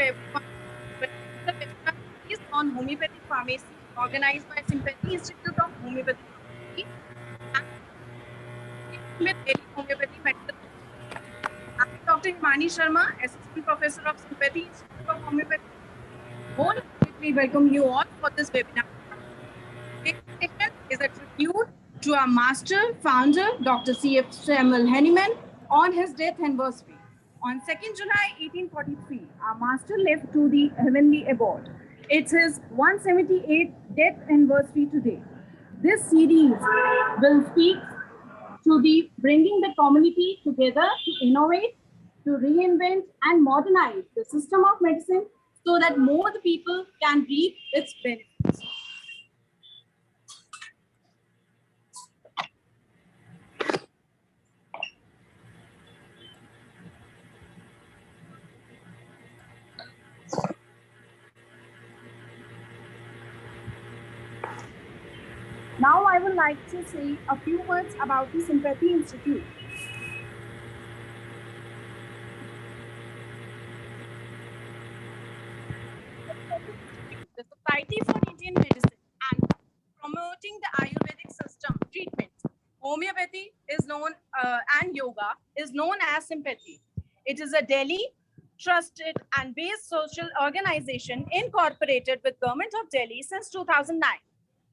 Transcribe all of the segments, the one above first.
everyone. Welcome to the webinar series on homeopathic pharmacy organized by Sympathy Institute of Homeopathic Pharmacy and with Delhi Homeopathy Medical. I'm Dr. Himani Sharma, Assistant Professor of Sympathy Institute of Homeopathy. Wholeheartedly welcome you all for this webinar. Today's session is a tribute to our master, founder, Dr. C.F. Samuel Hahnemann on his death anniversary. On 2nd July 1843, our master left to the heavenly abode. It's his 178th death anniversary today. This series will speak to the bringing the community together to innovate, to reinvent and modernize the system of medicine so that more the people can reap its benefits. Now I would like to say a few words about the Sympathy Institute. The Society for Indian Medicine and promoting the Ayurvedic system treatment. Homeopathy is known and yoga is known as Sympathy. It is a Delhi trusted and based social organization incorporated with Government of Delhi since 2009.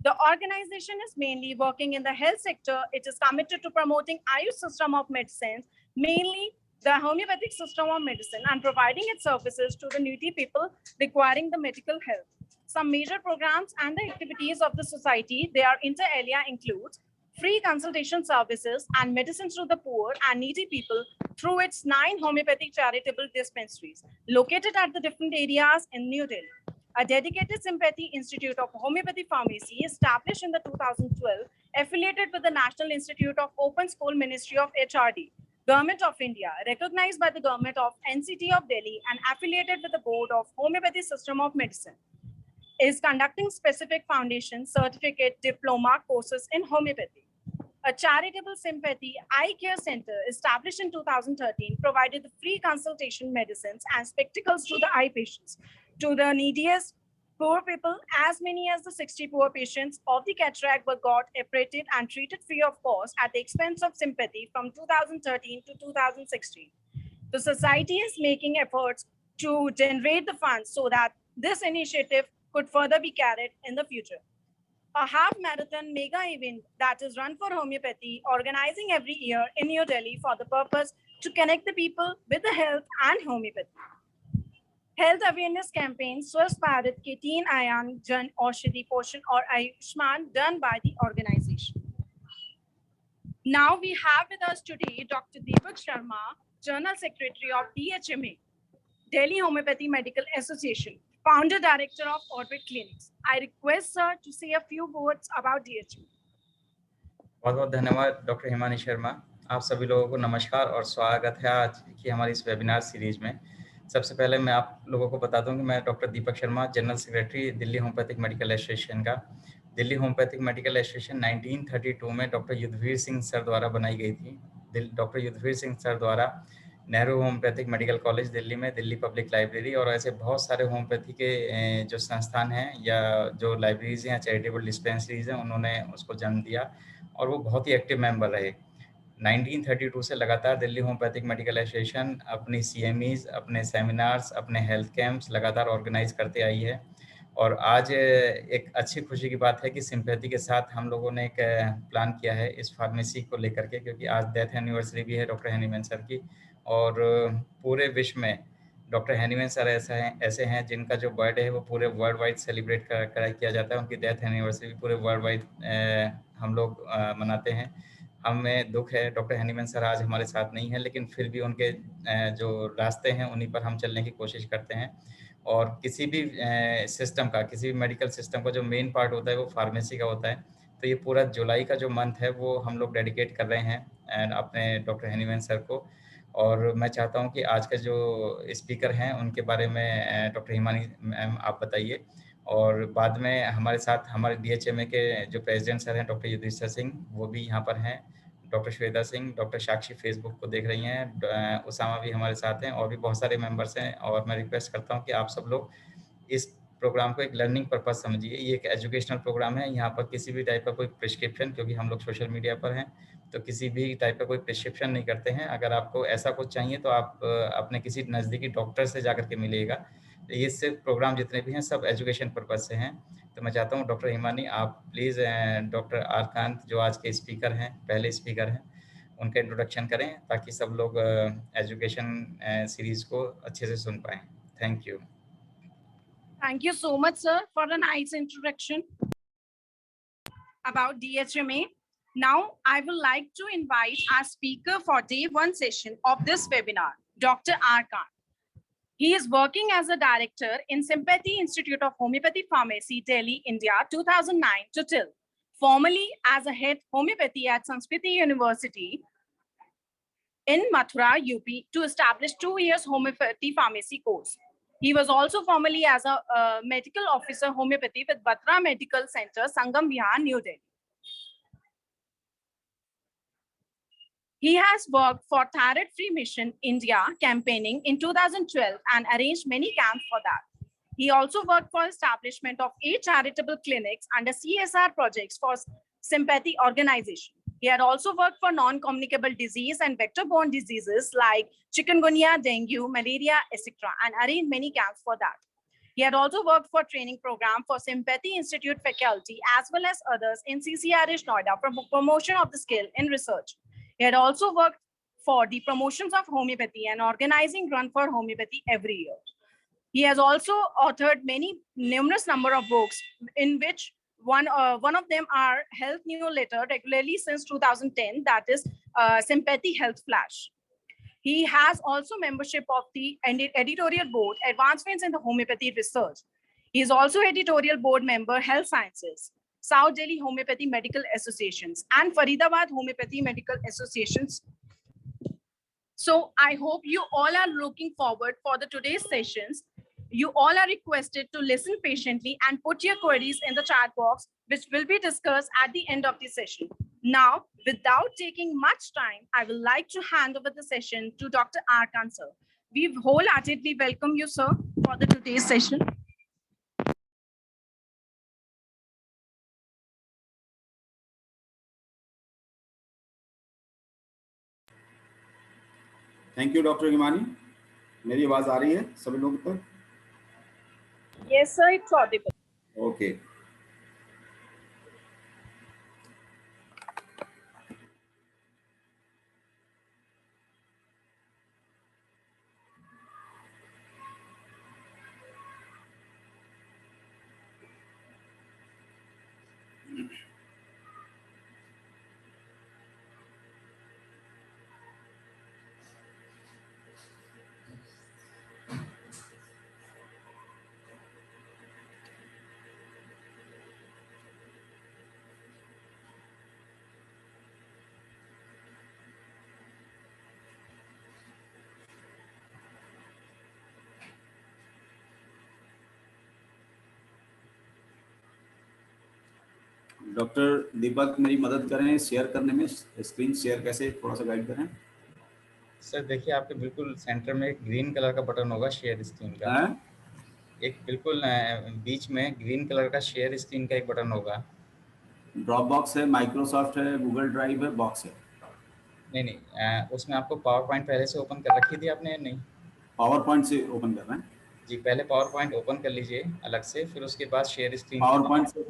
The organization is mainly working in the health sector. It is committed to promoting Ayush system of medicines, mainly the homeopathic system of medicine, and providing its services to the needy people requiring the medical help. Some major programs and the activities of the society, they are inter alia includes free consultation services and medicines to the poor and needy people through its 9 homeopathic charitable dispensaries located at the different areas in New Delhi. A dedicated Sympathy Institute of Homeopathy Pharmacy established in the 2012, affiliated with the National Institute of Open School Ministry of HRD, Government of India, recognized by the Government of NCT of Delhi and affiliated with the Board of Homeopathy System of Medicine, is conducting specific foundation, certificate, diploma courses in homeopathy. A charitable Sympathy Eye Care Center established in 2013 provided the free consultation medicines and spectacles to the eye patients. To the neediest poor people, as many as the 60 poor patients of the cataract were got operated and treated free of cost at the expense of Sympathy from 2013 to 2016. The society is making efforts to generate the funds so that this initiative could further be carried in the future. A half marathon mega event that is run for homeopathy, organizing every year in New Delhi for the purpose to connect the people with the health and homeopathy. Health awareness campaign Swasth Bharat ke Teen Ayan Jan Aushadhi Poshan or Ayushman done by the organization. Now we have with us today Dr. Deepak Sharma, General Secretary of DHMA, Delhi Homeopathy Medical Association, Founder Director of Orbit Clinics. I request sir to say a few words about DHMA. बहुत बहुत धन्यवाद doctor Himani Sharma. आप सभी लोगों को नमस्कार और स्वागत है आज की हमारी इस वेबिनार सीरीज में। सबसे पहले मैं आप लोगों को बता दूं कि मैं doctor Deepak Sharma, general secretary Delhi homeopathic medical association का। दिल्ली होम्योपैथिक मेडिकल एसोसिएशन 1932 में डॉक्टर युद्धवीर सिंह सर द्वारा बनाई गई थी। डॉक्टर युद्धवीर सिंह सर द्वारा Nehru homeopathic medical college Delhi में, दिल्ली पब्लिक लाइब्रेरी और ऐसे बहुत सारे होम्योपैथी के जो संस्थान हैं या जो लाइब्रेरीज हैं, चैरिटेबल डिस्पेंसरीज हैं, उन्होंने उसको जन्म दिया और वो बहुत ही एक्टिव मेंबर रहे। 1932 से लगातार दिल्ली होम्योपैथिक मेडिकल एसोसिएशन अपनी CMEs, अपने सेमिनार्स, अपने हेल्थ कैंप्स लगातार ऑर्गेनाइज करते आई है। और आज एक अच्छी खुशी की बात है कि सिंपैथी के साथ हम लोगों ने एक प्लान किया है इस फार्मेसी को लेकर के, क्योंकि आज डेथ एनिवर्सरी भी है डॉक्टर हैनीमैन सर की और पूरे विश्व में डॉक्टर हैनीमैन सर ऐसे हैं जिनका जो बर्थडे है वो पूरे वर्ल्ड वाइड सेलिब्रेट किया जाता है। उनकी डेथ एनिवर्सरी पूरे वर्ल्ड वाइड हम लोग मनाते हैं। हमें दुख है डॉक्टर हैनीमैन सर आज हमारे साथ नहीं है, लेकिन फिर भी उनके जो रास्ते हैं उन्हीं पर हम चलने की कोशिश करते हैं। और किसी भी सिस्टम का, किसी भी मेडिकल सिस्टम का जो मेन पार्ट होता है वो फार्मेसी का होता है। तो ये पूरा जुलाई का जो मंथ है वो हम लोग डेडिकेट कर रहे हैं अपने डॉक्टर हैनीमैन सर को। और मैं चाहता हूं कि आज के जो स्पीकर हैं उनके बारे में डॉक्टर हिमानी मैम आप बताइए, और बाद में हमारे साथ हमारे DHMA के जो प्रेसिडेंट सर हैं डॉक्टर युद्धवीर सिंह, वो भी यहाँ पर हैं। डॉक्टर श्वेता सिंह, डॉक्टर साक्षी फेसबुक को देख रही हैं, उसामा भी हमारे साथ हैं और भी बहुत सारे मेंबर्स हैं। और मैं रिक्वेस्ट करता हूं कि आप सब लोग इस प्रोग्राम को एक लर्निंग पर्पस समझिए। ये एक एजुकेशनल प्रोग्राम है। यहाँ पर किसी भी टाइप का कोई प्रिस्क्रिप्शन, क्योंकि हम लोग सोशल मीडिया पर हैं, तो किसी भी टाइप का कोई प्रिस्क्रिप्शन नहीं करते हैं। अगर आपको ऐसा कुछ चाहिए तो आप अपने किसी नज़दीकी डॉक्टर से जाकर के मिलिएगा। ये सिर्फ प्रोग्राम जितने भी हैं सब एजुकेशन पर्पज से हैं। तो मैं चाहता हूँ डॉक्टर हिमानी, आप प्लीज़ डॉक्टर आरकांत जो आज के स्पीकर हैं, पहले स्पीकर हैं, उनका इंट्रोडक्शन करें ताकि सब लोग एजुकेशन सीरीज़ को अच्छे से सुन पाएँ। Thank you. Thank you so much, sir, for a nice introduction about DHMA. Now, I would like to invite our speaker for day 1 session of this webinar, Dr. R. Khan. He is working as a director in Sympathy Institute of Homeopathy Pharmacy, Delhi, India, 2009 to till. Formerly as a head homeopathy at Sanskriti University in Mathura, UP, to establish 2 years homeopathy pharmacy course. He was also formerly as a medical officer homeopathy with Batra Medical Center, Sangam Vihar, New Delhi. He has worked for Thyroid Free Mission India campaigning in 2012 and arranged many camps for that. He also worked for establishment of 8 charitable clinics under CSR projects for sympathy organization. He had also worked for non-communicable disease and vector-borne diseases like chikungunya, dengue, malaria, etc., and arranged many camps for that. He had also worked for training program for Sympathy Institute faculty as well as others in CCRH Noida for promotion of the skill in research. He had also worked for the promotions of homeopathy and organizing run for homeopathy every year. He has also authored numerous number of books, in which one of them are Health Newsletter regularly since 2010, that is Sympathy Health Flash. He has also membership of the editorial board, Advancements in the Homeopathy Research. He is also editorial board member, Health Sciences, South Delhi Homeopathy Medical Associations, and Faridabad Homeopathy Medical Associations. So I hope you all are looking forward for the today's sessions. You all are requested to listen patiently and put your queries in the chat box, which will be discussed at the end of the session. Now, without taking much time, I would like to hand over the session to Dr. R. Khan, sir. We wholeheartedly welcome you, sir, for the today's session. Thank you doctor Himani. मेरी आवाज आ रही है सभी लोगों तक? Yes, sir, it's audible. Okay. Doctor Deepak मेरी मदद करें शेयर करने में, स्क्रीन शेयर कैसे थोड़ा सा गाइड करें। सर देखिए, आपके बिल्कुल सेंटर में एक ग्रीन कलर का बटन होगा शेयर स्क्रीन का। एक बिल्कुल बीच में ग्रीन कलर का शेयर स्क्रीन का एक बटन होगा। ड्रॉप बॉक्स है, माइक्रोसॉफ्ट है, गूगल ड्राइव है, बॉक्स है। नहीं, उसमें आपको पावर पॉइंट पहले से ओपन कर रखी थी आपने या नहीं? पावर पॉइंट से ओपन करना है जी, पहले पावर पॉइंट ओपन कर लीजिए अलग से, फिर उसके बाद शेयर स्क्रीन पावर पॉइंट से।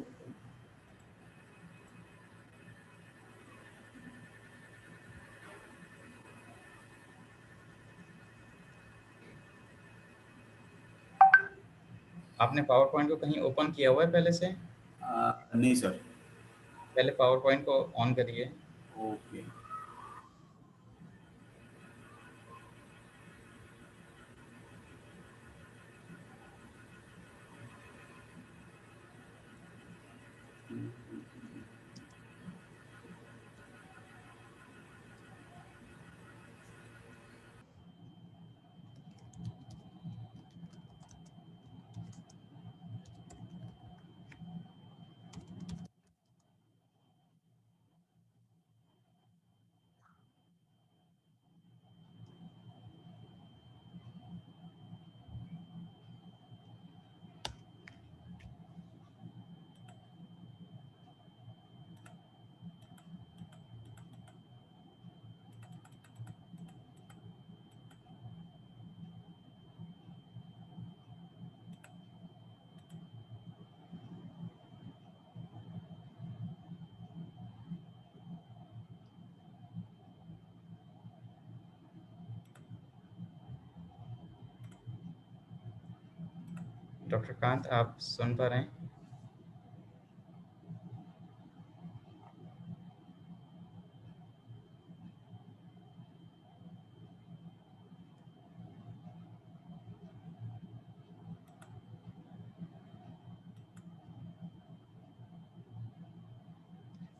आपने पावर पॉइंट को कहीं ओपन किया हुआ है पहले से? नहीं सर। पहले पावर पॉइंट को ऑन करिए। ओके। डॉक्टर कांत, आप सुन पा रहे हैं?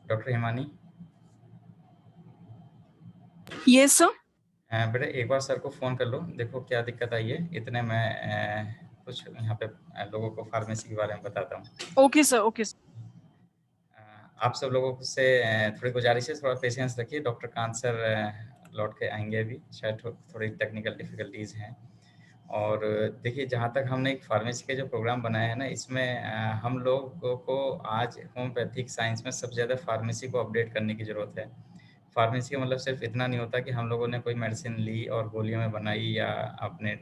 डॉक्टर हिमानी? Yes, sir. बेटा एक बार सर को फ़ोन कर लो, देखो क्या दिक्कत आई है। इतने में कुछ यहाँ पे लोगों को फार्मेसी के बारे में बताता हूँ। Okay, sir. Okay, sir. आप सब लोगों से थोड़ी गुजारिश है, थोड़ा पेशेंस रखिए। डॉक्टर कांत सर लौट के आएंगे अभी, शायद थोड़ी टेक्निकल डिफिकल्टीज हैं। और देखिए, जहाँ तक हमने एक फार्मेसी के जो प्रोग्राम बनाया है ना, इसमें हम लोगों को आज होम्योपैथिक साइंस में सबसे ज़्यादा फार्मेसी को अपडेट करने की ज़रूरत है। फार्मेसी का मतलब सिर्फ इतना नहीं होता कि हम लोगों ने कोई मेडिसिन ली और गोलियों में बनाई, या अपने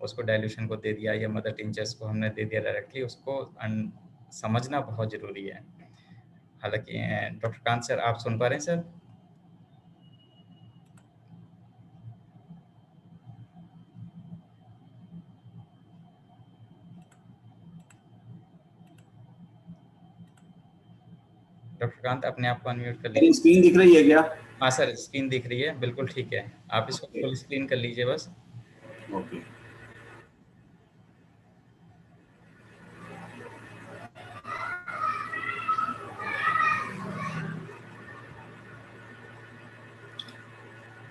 उसको डाइल्यूशन को दे दिया, या मदर टिंचर्स को हमने दे दिया डायरेक्टली। उसको समझना बहुत ज़रूरी है। हालांकि डॉक्टर कांत सर, आप सुन पा रहे हैं सर? डॉक्टर कांत, अपने आप को अनम्यूट कर लीजिए। स्क्रीन दिख रही है क्या? हाँ सर, स्क्रीन दिख रही है, बिल्कुल ठीक है। आप इसको फुल स्क्रीन कर लीजिए बस। ओके।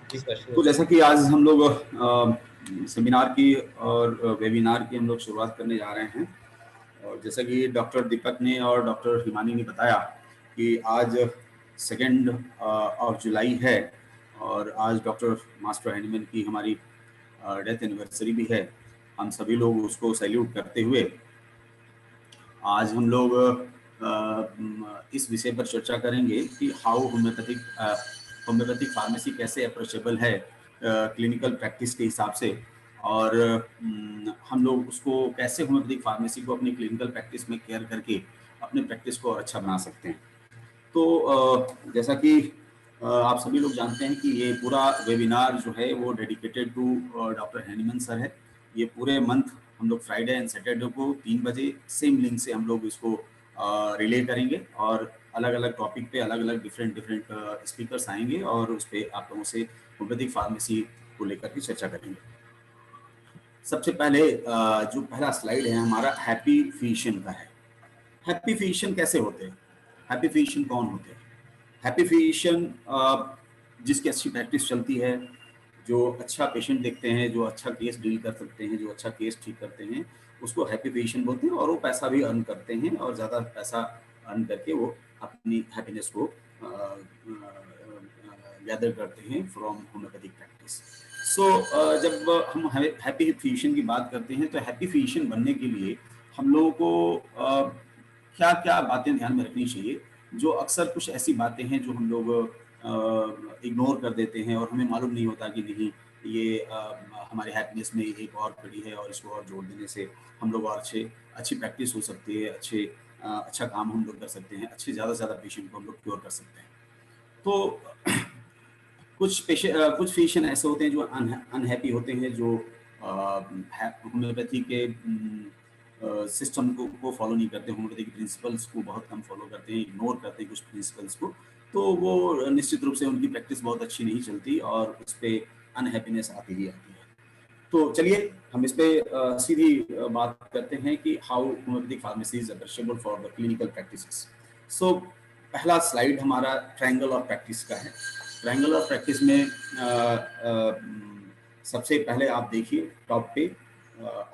जी सर, तो जैसा कि आज हम लोग सेमिनार की और वेबिनार की हम लोग शुरुआत करने जा रहे हैं, और जैसा कि डॉक्टर दीपक ने और डॉक्टर हिमानी ने बताया कि आज 2 ऑफ जुलाई है, और आज डॉक्टर मास्टर हैंडमैन की हमारी डेथ एनिवर्सरी भी है। हम सभी लोग उसको सैल्यूट करते हुए आज हम लोग इस विषय पर चर्चा करेंगे कि हाउ होम्योपैथिक फार्मेसी कैसे अप्रोचेबल है क्लिनिकल प्रैक्टिस के हिसाब से, और हम लोग उसको कैसे होम्योपैथिक फार्मेसी को अपनी क्लिनिकल प्रैक्टिस में केयर करके अपने प्रैक्टिस को और अच्छा बना सकते हैं। तो जैसा कि आप सभी लोग जानते हैं कि ये पूरा वेबिनार जो है वो डेडिकेटेड टू डॉक्टर हैंडमैन सर है। ये पूरे मंथ हम लोग फ्राइडे एंड सैटरडे को 3 बजे सेम लिंक से हम लोग इसको रिले करेंगे, और अलग अलग टॉपिक पे अलग अलग डिफरेंट स्पीकर्स आएंगे और उस पर आप लोगों से होम्योपैथिक फार्मेसी को लेकर के चर्चा करेंगे। सबसे पहले जो पहला स्लाइड है हमारा हैप्पी फिजिशियन का है। हैप्पी फिजिशियन कैसे होते हैं? हैप्पी फिजिशियन कौन होते हैं? हैप्पी फिजिशियन जिसकी अच्छी प्रैक्टिस चलती है, जो अच्छा पेशेंट देखते हैं, जो अच्छा केस डील कर सकते हैं, जो अच्छा केस ठीक करते हैं, उसको हैप्पी फिजिशियन बोलते हैं। और वो पैसा भी अर्न करते हैं, और ज़्यादा पैसा अर्न करके वो अपनी हैप्पीनेस को गैदर करते हैं फ्रॉम होम्योपैथिक प्रैक्टिस। सो जब हम हैप्पी फिजिशियन की बात करते हैं, तो हैप्पी फिजिशियन बनने के लिए हम लोगों को क्या क्या बातें ध्यान में रखनी चाहिए, जो अक्सर कुछ ऐसी बातें हैं जो हम लोग इग्नोर कर देते हैं, और हमें मालूम नहीं होता कि नहीं ये हमारे हैप्पीनेस में एक और कड़ी है, और इसको और जोड़ देने से हम लोग और अच्छी प्रैक्टिस हो सकती है, अच्छा काम हम लोग कर सकते हैं, ज़्यादा से ज़्यादा पेशेंट को हम लोग क्योर कर सकते हैं। तो कुछ पेशेंट ऐसे होते हैं जो अनहैप्पी होते हैं, जो होम्योपैथी के सिस्टम को फॉलो नहीं करते, होम्योपैथी के प्रिंसिपल्स को बहुत कम फॉलो करते हैं, इग्नोर करते हैं कुछ प्रिंसिपल्स को। तो वो निश्चित रूप से उनकी प्रैक्टिस बहुत अच्छी नहीं चलती, और उस पर अनहैप्पीनेस आती ही आती है। तो चलिए हम इस पर सीधी बात करते हैं कि how homeopathic pharmacy is approachable for the clinical practices. So पहला स्लाइड हमारा ट्रायंगल ऑफ प्रैक्टिस का है। ट्रायंगल ऑफ प्रैक्टिस में सबसे पहले आप देखिए टॉप पे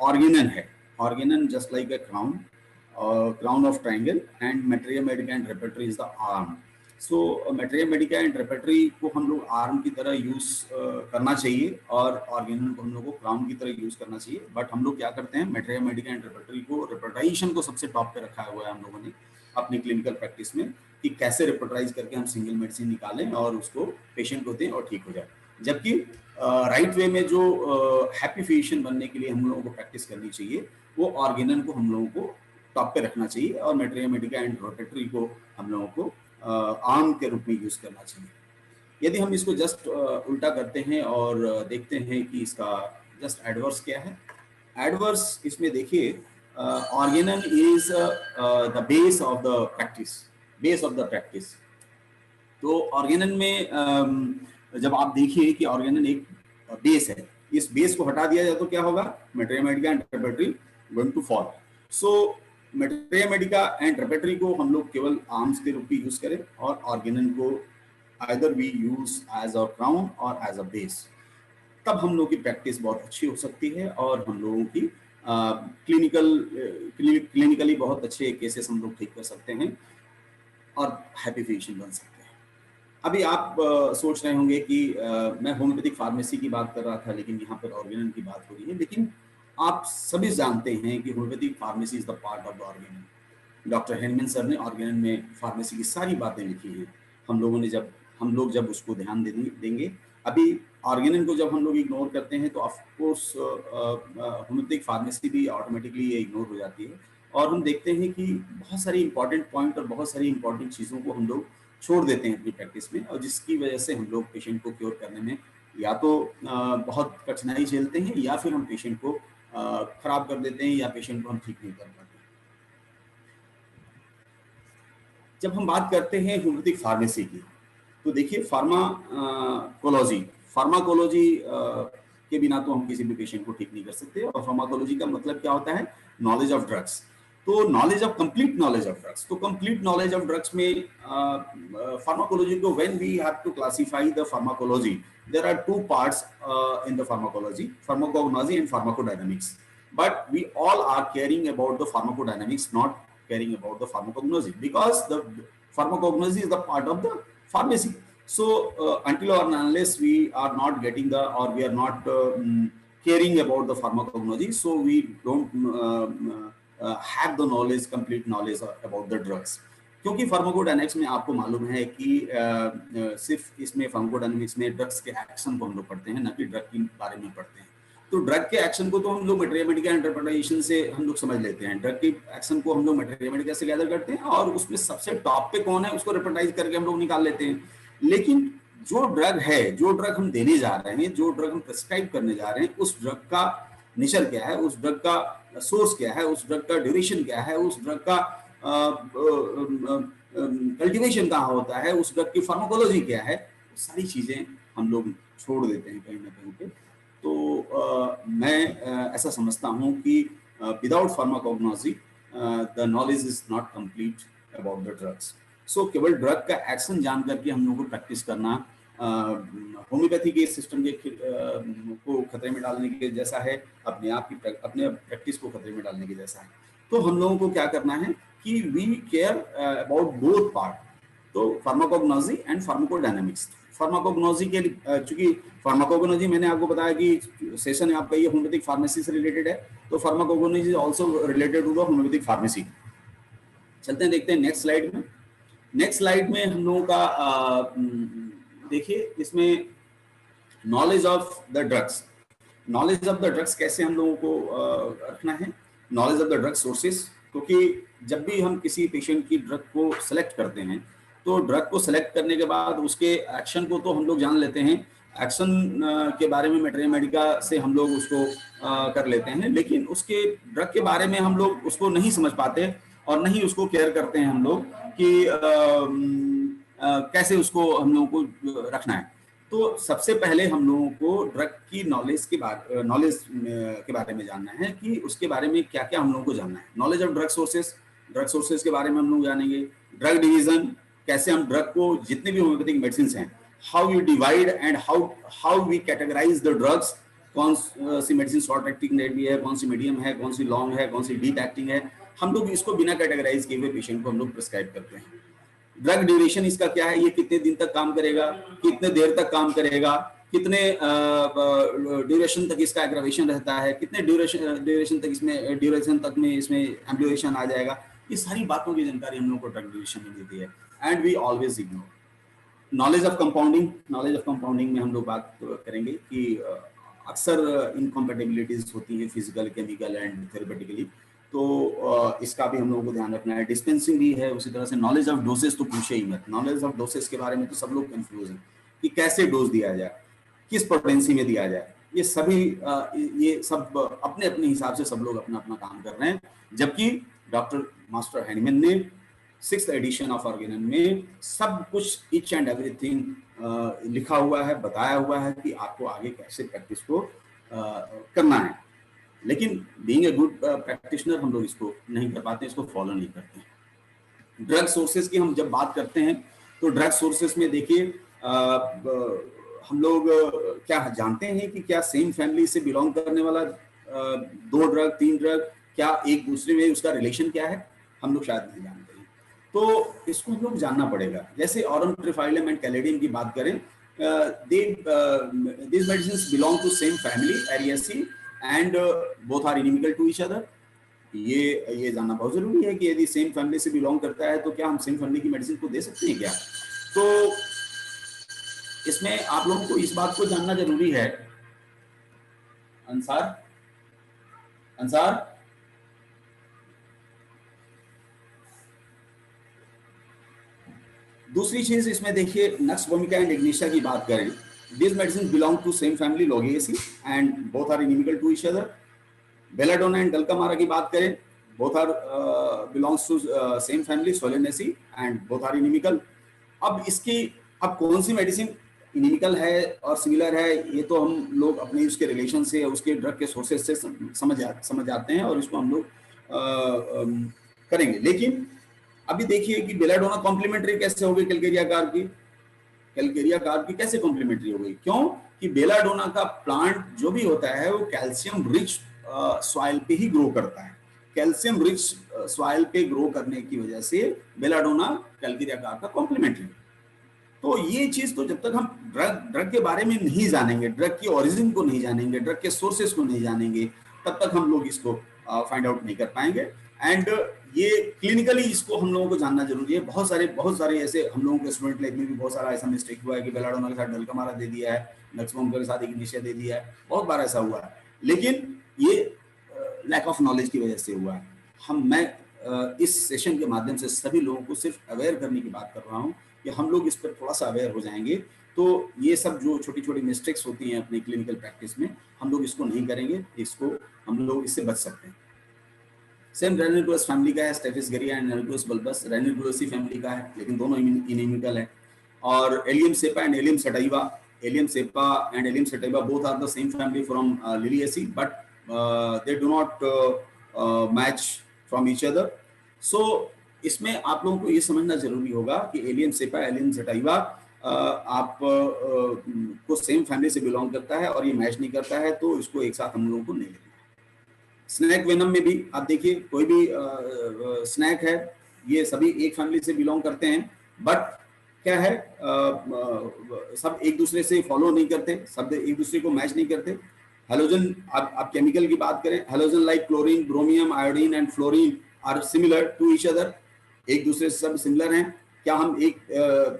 ऑर्गेनन है। Organon just like a crown of triangle, and materia medica and repertory is the arm. So materia medica and repertory को हम लोग आर्म की तरह यूज करना चाहिए, और ऑर्गेनन को हम लोग को क्राउन की तरह यूज करना चाहिए। बट हम लोग क्या करते हैं, मेटेरिया मेडिका एंड रेपर्टरी को, रेपर्टाइजेशन को सबसे टॉप पे रखा हुआ है हम लोगों ने अपनी क्लिनिकल प्रैक्टिस में, कि कैसे रेपर्टाइज करके हम सिंगल मेडिसिन निकालें और उसको पेशेंट को दें और ठीक हो जाए। जबकि राइट वे में जो हैप्पी फिजिशियन बनने के लिए हम लोगों को प्रैक्टिस करनी चाहिए, वो ऑर्गेनन को हम लोगों को टॉप पे रखना चाहिए, और मेटेरिया मेडिका एंड रेपर्टरी को हम लोगों को आर्म के रूप में यूज करना चाहिए। यदि हम इसको जस्ट उल्टा करते हैं और देखते हैं कि इसका जस्ट एडवर्स क्या है। एडवर्स इसमें देखिए, Organon is the base of the practice. तो ऑर्गेनन में जब आप देखिए कि ऑर्गेनन एक बेस है, इस बेस को हटा दिया जाए तो क्या होगा, materia medica and therapeutics going to fall. So materia medica and therapeutics को हम लोग केवल आर्म्स के रूप में यूज करें और ऑर्गेनन को either we use as a crown or as a base, तब हम लोग की प्रैक्टिस बहुत अच्छी हो सकती है और हम लोगों की क्लिनिकली बहुत अच्छे केसेस हम लोग ठीक कर सकते हैं और हैप्पी पेशेंट बन सकते हैं। अभी आप सोच रहे होंगे कि मैं होम्योपैथिक फार्मेसी की बात कर रहा था लेकिन यहाँ पर ऑर्गेनन की बात हो रही है, लेकिन आप सभी जानते हैं कि homeopathic pharmacy is the part of the Organon. Doctor Henman sir ने ऑर्गेनन में फार्मेसी की सारी बातें लिखी हैं। हम लोग जब उसको ध्यान देंगे, अभी ऑर्गेनन को जब हम लोग इग्नोर करते हैं तो ऑफकोर्स होम्योपैथिक फार्मेसी भी ऑटोमेटिकली ये इग्नोर हो जाती है और हम देखते हैं कि बहुत सारी इंपॉर्टेंट पॉइंट और बहुत सारी इंपॉर्टेंट चीज़ों को हम लोग छोड़ देते हैं अपनी प्रैक्टिस में, और जिसकी वजह से हम लोग पेशेंट को क्योर करने में या तो बहुत कठिनाई झेलते हैं या फिर हम पेशेंट को खराब कर देते हैं या पेशेंट को हम ठीक नहीं कर पाते। जब हम बात करते हैं होम्योपैथिक फार्मेसी की, तो देखिए फार्माकोलॉजी के बिना तो हम किसी भी पेशेंट को ठीक नहीं कर सकते। और फार्माकोलॉजी का मतलब क्या होता है, नॉलेज ऑफ ड्रग्स। तो कंप्लीट नॉलेज ऑफ ड्रग्स, तो कंप्लीट नॉलेज ऑफ ड्रग्स में फार्माकोलॉजी को when we have to classify the pharmacology, there are two parts in the pharmacology, pharmacognosy and pharmacodynamics, but we all are caring about the pharmacodynamics, not caring about the pharmacognosy, because the pharmacognosy is the part of the pharmacy. So until or unless we are not getting we are not caring about the pharmacognosy, so we don't have the knowledge, complete knowledge about the drugs. क्योंकि pharmacodynamics में आपको मालूम है कि सिर्फ इसमें pharmacodynamics में drugs के एक्शन को हम लोग पढ़ते हैं, ना कि ड्रग के बारे में पढ़ते हैं। तो ड्रग के एक्शन को तो हम लोग मेटेरिया मेडिका इंटरप्रिटेशन से हम लोग समझ लेते हैं, ड्रग के एक्शन को हम लोग मेटेरिया मेडिका से गैदर करते हैं और उसमें सबसे टॉप पे कौन है उसको रिप्रेजेंटाइज करके हम लोग निकाल लेते हैं। लेकिन जो ड्रग है, जो ड्रग हम देने जा रहे हैं, जो ड्रग हम प्रिस्क्राइब करने जा रहे हैं, उस ड्रग का नेचर क्या है, उस ड्रग का सोर्स क्या है, उस ड्रग का ड्यूरेशन क्या है, उस ड्रग का कल्टीवेशन कहाँ होता है, उस ड्रग की फार्माकोलॉजी क्या है, सारी चीजें हम लोग छोड़ देते हैं कहीं ना कहीं पे। तो मैं ऐसा समझता हूँ कि without pharmacognosy the knowledge is not complete about the drugs. So केवल ड्रग का एक्शन जान करके हम लोगों को प्रैक्टिस करना होम्योपैथी के सिस्टम के को खतरे में डालने के जैसा है, अपने प्रैक्टिस को खतरे में डालने के जैसा है। तो हम लोगों को क्या करना है कि we care about both part, तो फार्माकोग्नोसी एंड फार्माकोडायनामिक्स। फार्माकोग्नोसी के चूंकि फार्माकोग्नोसी मैंने आपको बताया कि सेशन है आपका ये होम्योपैथिक फार्मेसी से रिलेटेड है, तो pharmacognosy is also related to the homeopathic pharmacy. चलते हैं, देखते हैं नेक्स्ट स्लाइड में। नेक्स्ट स्लाइड में हम लोगों का देखिए इसमें knowledge of the drugs. Knowledge of the drugs कैसे हम लोगों को रखना है, knowledge of the drug sources, क्योंकि जब भी हम किसी पेशेंट की ड्रग को सेलेक्ट करते हैं तो ड्रग को सेलेक्ट करने के बाद उसके एक्शन को तो हम लोग जान लेते हैं, एक्शन के बारे में मेटेरिया मेडिका से हम लोग उसको कर लेते हैं, लेकिन उसके ड्रग के बारे में हम लोग उसको नहीं समझ पाते और नहीं उसको केयर करते हैं हम लोग कि कैसे उसको हम लोगों को रखना है। तो सबसे पहले हम लोगों को ड्रग की नॉलेज के बारे में जानना है कि उसके बारे में क्या क्या हम लोगों को जानना है। नॉलेज ऑफ ड्रग सोर्सेज के बारे में हम लोग जानेंगे। ड्रग डिवीजन, कैसे हम ड्रग को, जितने भी होम्योपैथिक मेडिसिन हैं, how you divide and how we categorise the drugs, कौन सी मेडिसिन शॉर्ट एक्टिंग भी है, कौन सी मीडियम है, कौन सी लॉन्ग है, कौन सी डीप एक्टिंग है। हम लोग इसको बिना कैटेगराइज किए हुए पेशेंट को हम लोग प्रिस्क्राइब करते हैं। ड्रग ड्यूरेशन इसका क्या है, ये कितने दिन तक काम करेगा, कितने देर तक काम करेगा, कितने ड्यूरेशन तक इसका एग्रावेशन रहता है, कितने ड्यूरेशन तक में इसमें एम्प्लिएशन आ जाएगा। ये सारी बातों की जानकारी हम लोग को ड्रग ड्यूरेशन में मिलती है and we always ignore. Knowledge of compounding में हम लोग बात करेंगे कि अक्सर इनकॉम्पेटिबिलिटीज होती है फिजिकल, केमिकल एंड थेरेपेटिकली, तो इसका भी हम लोगों को ध्यान रखना है। डिस्पेंसिंग भी है उसी तरह से। नॉलेज ऑफ डोसेज तो पूछे ही मत, नॉलेज ऑफ डोसेज के बारे में तो सब लोग कंफ्यूज हैं कि कैसे डोज दिया जाए, किस पोटेंसी में दिया जाए। ये सभी ये सब अपने अपने हिसाब से सब लोग अपना अपना काम कर रहे हैं, जबकि डॉक्टर मास्टर हैनीमैन ने 6th एडिशन ऑफ ऑर्गेनन में सब कुछ ईच एंड एवरीथिंग लिखा हुआ है, बताया हुआ है कि आपको आगे कैसे प्रैक्टिस को करना है। लेकिन बीइंग ए गुड प्रैक्टिशनर हम लोग इसको नहीं कर पाते, इसको फॉलो नहीं करते। ड्रग सोर्सेज की हम जब बात करते हैं तो ड्रग सोर्सेज में देखिए हम लोग क्या जानते हैं कि क्या सेम फैमिली से बिलोंग करने वाला 2 ड्रग 3 ड्रग क्या एक दूसरे में उसका रिलेशन क्या है, हम लोग शायद नहीं जानते हैं। तो इसको हम लोग जानना पड़ेगा। जैसे ऑरम ट्रिफाइलम एंड कैलेडियम की बात करें, these medicines belong to same family Ariaceae and both are inimical to each other। ये जानना बहुत जरूरी है कि यदि सेम फैमिली से बिलोंग करता है तो क्या हम सेम फैमिली की मेडिसिन को दे सकते हैं क्या। तो इसमें आप लोगों को इस बात को जानना जरूरी है। अंसार दूसरी चीज इसमें देखिए, नक्स वोमिका एंड इग्निशिया की बात करें, these medicines belong to same family Loggiaceae and both are inimical to each other। Belladonna and dulcamara की बात करें, both are belongs to same family Solanaceae and both are inimical। अब कौन सी medicine inimical है और सिमिलर है, ये तो हम लोग अपने उसके रिलेशन से, उसके ड्रग के सोर्सेज से समझ जाते हैं और इसको हम लोग करेंगे। लेकिन अभी देखिए कि बेलाडोना कॉम्प्लीमेंट्री कैसे हो गई कैलकेरिया कार्ब की कैसे कॉम्प्लीमेंट्री हो गई, क्यों कि बेलाडोना का प्लांट जो भी होता है वो कैल्शियम रिच सॉइल पे ही ग्रो करता है। कैल्शियम रिच सॉइल पे ग्रो करने की वजह से बेलाडोना कैलकेरिया कार्ब का कॉम्प्लीमेंट्री। तो ये चीज तो जब तक हम ड्रग के बारे में नहीं जानेंगे, ड्रग की ओरिजिन को नहीं जानेंगे, ड्रग के सोर्सेस को नहीं जानेंगे, तब तक हम लोग इसको फाइंड आउट नहीं कर पाएंगे। एंड ये क्लिनिकली इसको हम लोगों को जानना जरूरी है। बहुत सारे ऐसे हम लोगों के स्टूडेंट लाइफ में भी बहुत सारा ऐसा मिस्टेक हुआ है कि बेलाडोना के साथ डल्कामारा दे दिया है, नक्सवोमिका के साथ इग्निशिया दे दिया है, बहुत बार ऐसा हुआ है। लेकिन ये लैक ऑफ नॉलेज की वजह से हुआ है। मैं इस सेशन के माध्यम से सभी लोगों को सिर्फ अवेयर करने की बात कर रहा हूँ कि हम लोग इस पर थोड़ा सा अवेयर हो जाएंगे तो ये सब जो छोटी छोटी मिस्टेक्स होती हैं अपनी क्लिनिकल प्रैक्टिस में, हम लोग इसको नहीं करेंगे, इसको हम लोग इससे बच सकते हैं। सेम रेनिकुलस फैमिली का है, Staphysagria and Ranunculus bulbosus Ranunculaceae family का है, लेकिन दोनों इनिमिकल है। और Allium cepa and Allium sativa both are the same family from Liliaceae, but they do not match from each other। so इसमें आप लोगों को ये समझना जरूरी होगा कि एलियम सेपा एलियम सटाइवा आप को सेम फैमिली से बिलोंग करता है और ये मैच नहीं करता है, तो इसको एक साथ हम लोगों को नहीं लेना है। स्नैक वेनम में भी आप देखिए, कोई भी स्नैक है, ये सभी एक फैमिली से बिलोंग करते हैं, बट क्या है सब एक दूसरे से फॉलो नहीं करते, सब एक दूसरे को मैच नहीं करते। हेलोजन, आप केमिकल की बात करें, halogen like chlorine, bromium, iodine and fluorine are similar to each other. एक दूसरे से सब सिमिलर हैं। क्या हम एक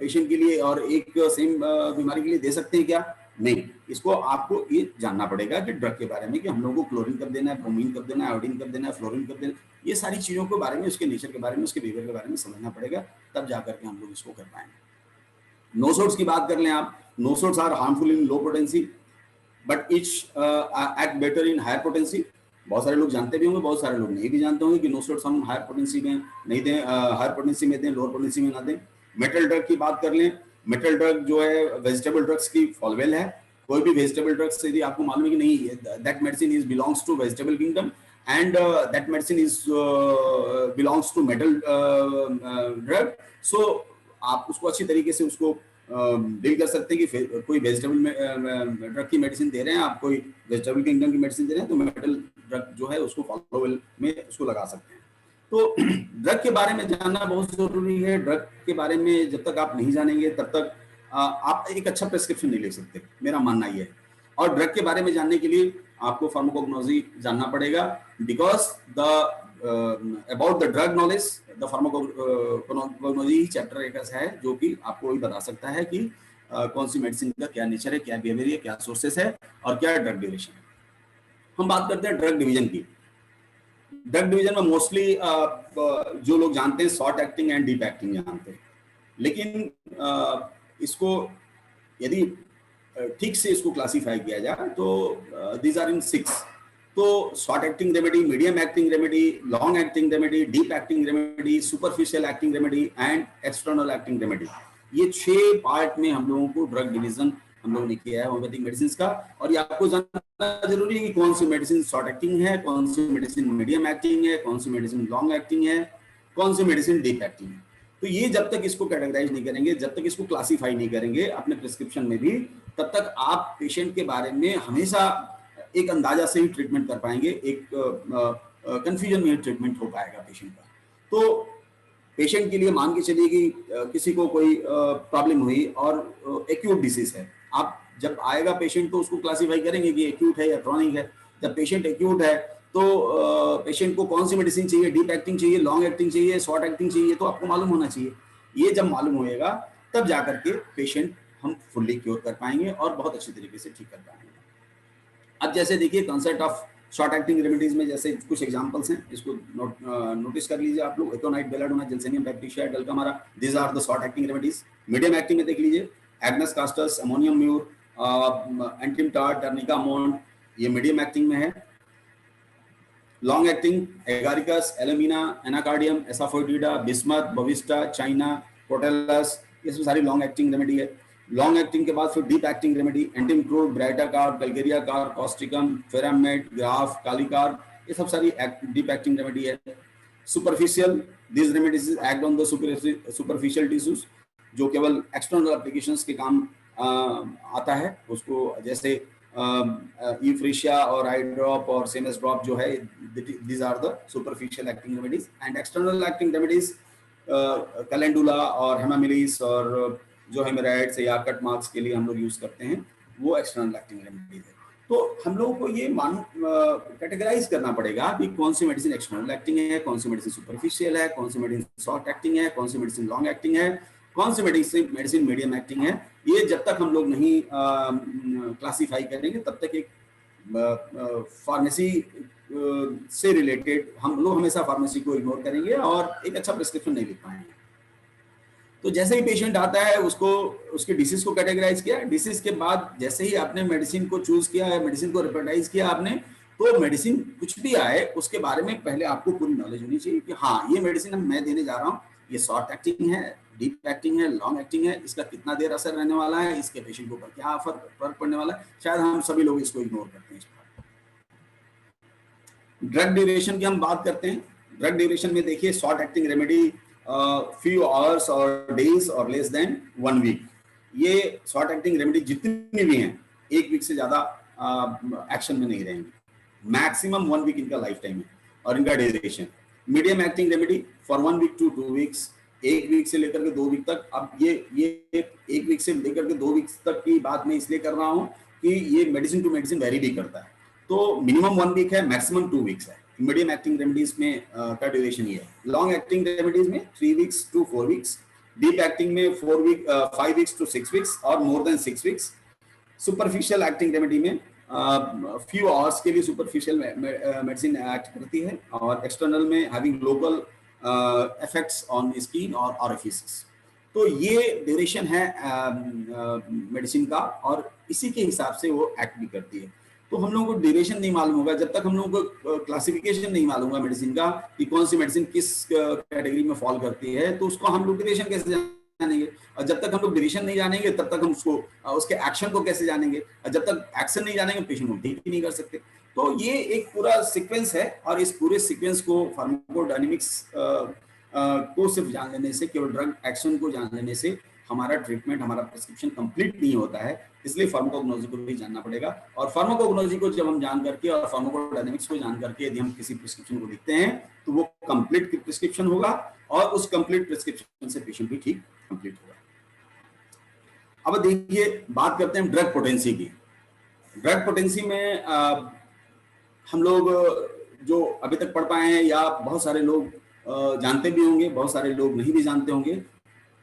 पेशेंट के लिए और एक सेम बीमारी के लिए दे सकते हैं क्या? नहीं। इसको आपको ये जानना पड़ेगा कि ड्रग के बारे में कि हम लोगों को क्लोरीन कब देना है, ब्रोमीन कब देना है, आयोडीन कब देना है, फ्लोरीन कब देना है, ये सारी चीजों के बारे में, उसके नेचर के बारे में, उसके बिहेवियर के बारे में समझना पड़ेगा, तब जाकर के हम लोग इसको कर पाएंगे। नोसोड्स की बात कर लें आप, nosodes are harmful in low potency but each act better in higher potency. बहुत सारे लोग जानते भी होंगे, बहुत सारे लोग नहीं भी जानते होंगे कि नोसोड्स हम हायर पोटेंसी में नहीं दें, हायर पोटेंसी में दें, लोअर पोटेंसी में ना दें। मेटल ड्रग की बात कर लें, मेटल ड्रग जो है वेजिटेबल ड्रग्स की फॉलोवेल है। कोई भी वेजिटेबल ड्रग्स यदि आपको मालूम है कि नहीं that medicine is belongs to vegetable kingdom and that medicine is belongs to metal drug, so आप उसको अच्छी तरीके से उसको डील कर सकते हैं कि कोई वेजिटेबल ड्रग की मेडिसिन दे रहे हैं, आप कोई वेजिटेबल किंगडम की मेडिसिन दे रहे हैं, तो मेटल ड्रग जो है उसको फॉलोवेल में उसको लगा सकते हैं। तो ड्रग के बारे में जानना बहुत जरूरी है। ड्रग के बारे में जब तक आप नहीं जानेंगे तब तक आप एक अच्छा प्रेस्क्रिप्शन नहीं ले सकते, मेरा मानना ये है। और ड्रग के बारे में जानने के लिए आपको फार्माकोग्नोलॉजी जानना पड़ेगा, because the about the drug knowledge the pharmacognosy chapter एक ऐसा है जो कि आपको ये बता सकता है कि कौन सी मेडिसिन का क्या नेचर है, क्या बिहेवियर है, क्या सोर्सेस है और क्या ड्रग ड्यूरेशन है। हम बात करते हैं ड्रग डिवीजन की। ड्रग डिवीजन में मोस्टली जो लोग जानते हैं short acting and deep acting जानते हैं, लेकिन इसको यदि ठीक से इसको क्लासिफाई किया जाए तो दीज आर इन 6। तो short acting remedy, medium acting remedy, long acting remedy, deep acting remedy, superficial acting remedy and external acting remedy, ये 6 पार्ट में हम लोगों को ड्रग डिवीजन हम लोगों ने किया है होम्योपैथिक मेडिसिन का। और ये आपको जानना जरूरी है कि कौन सी मेडिसिन शॉर्ट एक्टिंग है, कौन सी मेडिसिन मीडियम एक्टिंग है, कौन सी मेडिसिन लॉन्ग एक्टिंग है, कौन सी मेडिसिन डीप एक्टिंग है। तो ये जब तक इसको कैटेगराइज नहीं करेंगे, जब तक इसको क्लासिफाई नहीं करेंगे अपने प्रिस्क्रिप्शन में भी, तब तक आप पेशेंट के बारे में हमेशा एक अंदाजा से ही ट्रीटमेंट कर पाएंगे, एक कंफ्यूजन में ट्रीटमेंट हो पाएगा पेशेंट का। तो पेशेंट के लिए मान के चलिए कि किसी को कोई प्रॉब्लम हुई और एक्यूट डिसीज है, आप जब आएगा पेशेंट तो उसको क्लासिफाई करेंगे कि एक्यूट है या क्रॉनिक है। जब पेशेंट एक्यूट है तो पेशेंट को कौन सी मेडिसिन चाहिए, डीप एक्टिंग चाहिए, लॉन्ग एक्टिंग चाहिए, शॉर्ट एक्टिंग चाहिए, तो आपको मालूम होना चाहिए। ये जब मालूम होएगा तब जाकर के पेशेंट हम फुल्ली क्योर कर पाएंगे और बहुत अच्छी तरीके से ठीक कर पाएंगे। अब जैसे देखिए concept of short acting remedies में जैसे कुछ एग्जांपल्स हैं, इसको नोटिस कर लीजिए आप लोग। Aconite, belladonna, gelsemium, bacteria, dulcamara, these are the short acting remedies. Medium acting में देख लीजिए agnus castus, ammonium mur, antim tart, arnica mont, ये मीडियम एक्टिंग में है। Long acting agaricus, alumina, anacardium, asafoetida, bismuth, bovista, china, crotalus, ये सब सारी long acting remedy है। लॉन्ग एक्टिंग के बाद फिर deep acting remedy antim crude, baryta carb, calcarea carb, causticum, ferrum met, graph, kali carb, ये सब सारी डीप एक्टिंग रेमेडी है। Superficial, this remedies act on the superficial tissues, जो केवल एक्सटर्नल एप्लीकेशंस के काम आता है उसको, जैसे यूफ्रेशिया और आई ड्रॉप और सेमस ड्रॉप जो है, these are the superficial acting remedies. And external acting remedies calendula और हेमामिलिस और जो हेमराइड्स या कट मार्क्स के लिए हम लोग यूज करते हैं, वो एक्सटर्नल एक्टिंग रेमेडीज है। तो हम लोगों को ये कैटेगराइज करना पड़ेगा कि कौन सी मेडिसिन एक्सटर्नल एक्टिंग है, कौन सी मेडिसिन सुपरफिशियल है, कौन सी मेडिसिन शॉर्ट एक्टिंग है, कौन सी मेडिसिन लॉन्ग एक्टिंग है, कौन सी मेडिसिन मीडियम एक्टिंग है। ये जब तक हम लोग नहीं क्लासिफाई करेंगे तब तक एक फार्मेसी से रिलेटेड हम लोग हमेशा फार्मेसी को इग्नोर करेंगे और एक अच्छा प्रिस्क्रिप्शन नहीं लिख पाएंगे। तो जैसे ही पेशेंट आता है उसको उसके डिसीज को कैटेगराइज किया, डिसीज के बाद जैसे ही आपने मेडिसिन को चूज किया है, मेडिसिन को रिप्रेटाइज किया आपने, तो मेडिसिन कुछ भी आए उसके बारे में पहले आपको पूरी नॉलेज होनी चाहिए कि हाँ ये मेडिसिन मैं देने जा रहा हूँ, ये शॉर्ट एक्टिंग है, डीप एक्टिंग है, लॉन्ग एक्टिंग है, इसका कितना देर असर रहने वाला है, इसके पेशेंट के ऊपर क्या फर्क पड़ने वाला है। शायद हम सभी लोग इसको इग्नोर करते हैं। ड्रग ड्यूरेशन की हम बात करते हैं। ड्रग ड्यूरेशन में देखिए short acting remedy few hours or days or less than 1 week, ये शॉर्ट एक्टिंग रेमेडी जितनी भी हैं 1 वीक से ज्यादा एक्शन में नहीं रहेंगे, मैक्सिमम 1 वीक इनका लाइफ टाइम है और इनका duration. Medium acting remedy for 1 week to 2 weeks, 1 week से लेकर के 2 वीक तक। अब ये 1 वीक से लेकर के 2 वीक तक की बात मैं इसलिए कर रहा हूँ कि ये मेडिसिन टू मेडिसिन वेरी भी करता है, तो मिनिमम 1 वीक है, मैक्सिमम 2 वीक्स है। मीडियम एक्टिंग रेमेडीज में का ड्यूरेशन ये है। लॉन्ग एक्टिंग रेमेडीज में 3 weeks to 4 weeks, deep acting में 5 वीक्स टू 6 वीक्स और more than 6 weeks. Superficial acting remedy में फ्यू आवर्स के लिए सुपरफिशियल मेडिसिन एक्ट करती है और एक्सटर्नल में having local effects on skin और ऑरिफिसेस। तो ये ड्यूरेशन है मेडिसिन का और इसी के हिसाब से वो एक्ट भी करती है। तो हम लोगों को ड्यूरेशन नहीं मालूम होगा जब तक हम लोगों को क्लासिफिकेशन नहीं मालूम होगा मेडिसिन का कि कौन सी मेडिसिन किस कैटेगरी में फॉल करती है, तो उसको हम लोग ड्यूरेशन कैसे जानेंगे। और जब तक हम लोग ड्यूरेशन नहीं जानेंगे तब तक हम उसको उसके एक्शन को कैसे जानेंगे, और जब तक एक्शन नहीं जानेंगे पेशेंट को ठीक ही नहीं कर सकते। तो ये एक पूरा सीक्वेंस है और इस पूरे सीक्वेंस को फार्माकोडायनेमिक्स को सिर्फ जान लेने से, केवल ड्रग एक्शन को जान लेने से हमारा ट्रीटमेंट, हमारा प्रिस्क्रिप्शन कंप्लीट नहीं होता है। इसलिए फार्माकोग्नोलॉजी को भी जानना पड़ेगा और फार्माकोग्नोलॉजी को जब हम जान करके और फार्माकोडायनेमिक्स को जान करके यदि हम किसी प्रिस्क्रिप्शन को लिखते हैं तो वो कंप्लीट प्रिस्क्रिप्शन होगा और उस कंप्लीट प्रिस्क्रिप्शन से पेशेंट भी ठीक कंप्लीट होगा। अब देखिए बात करते हैं ड्रग पोटेंसी की। ड्रग पोटेंसी में हम लोग जो अभी तक पढ़ पाए हैं या बहुत सारे लोग जानते भी होंगे, बहुत सारे लोग नहीं भी जानते होंगे।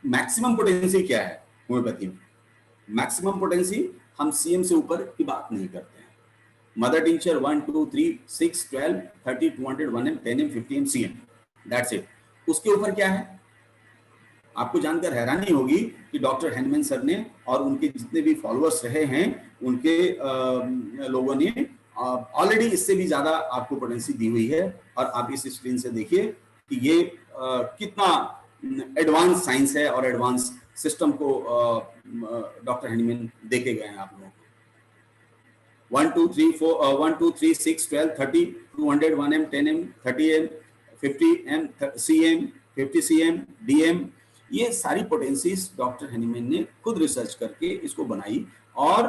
मैक्सिमम पोटेंसी क्या है होम्योपैथी में? मैक्सिमम पोटेंसी हम सीएम से ऊपर की बात नहीं करते हैं। Mother tincture 1 2 3 6 12 30 200 1M 10M 50M CM, that's it. उसके ऊपर क्या है? आपको जानकर हैरानी होगी कि डॉक्टर हैनीमैन सर ने और उनके जितने भी फॉलोअर्स रहे हैं उनके लोगों ने ऑलरेडी इससे भी ज्यादा आपको पोटेंसी दी हुई है। और आप इस स्क्रीन से देखिए कि ये कितना एडवांस साइंस है और एडवांस सिस्टम को डॉक्टर हैनीमैन देके गए हैं आप लोगों को। 1 2 3 4 1 2 3 6 12 30 200 1m 10m 30m 50m cm 50 cm dm, ये सारी पोटेंसीज डॉक्टर हैनीमैन ने खुद रिसर्च करके इसको बनाई और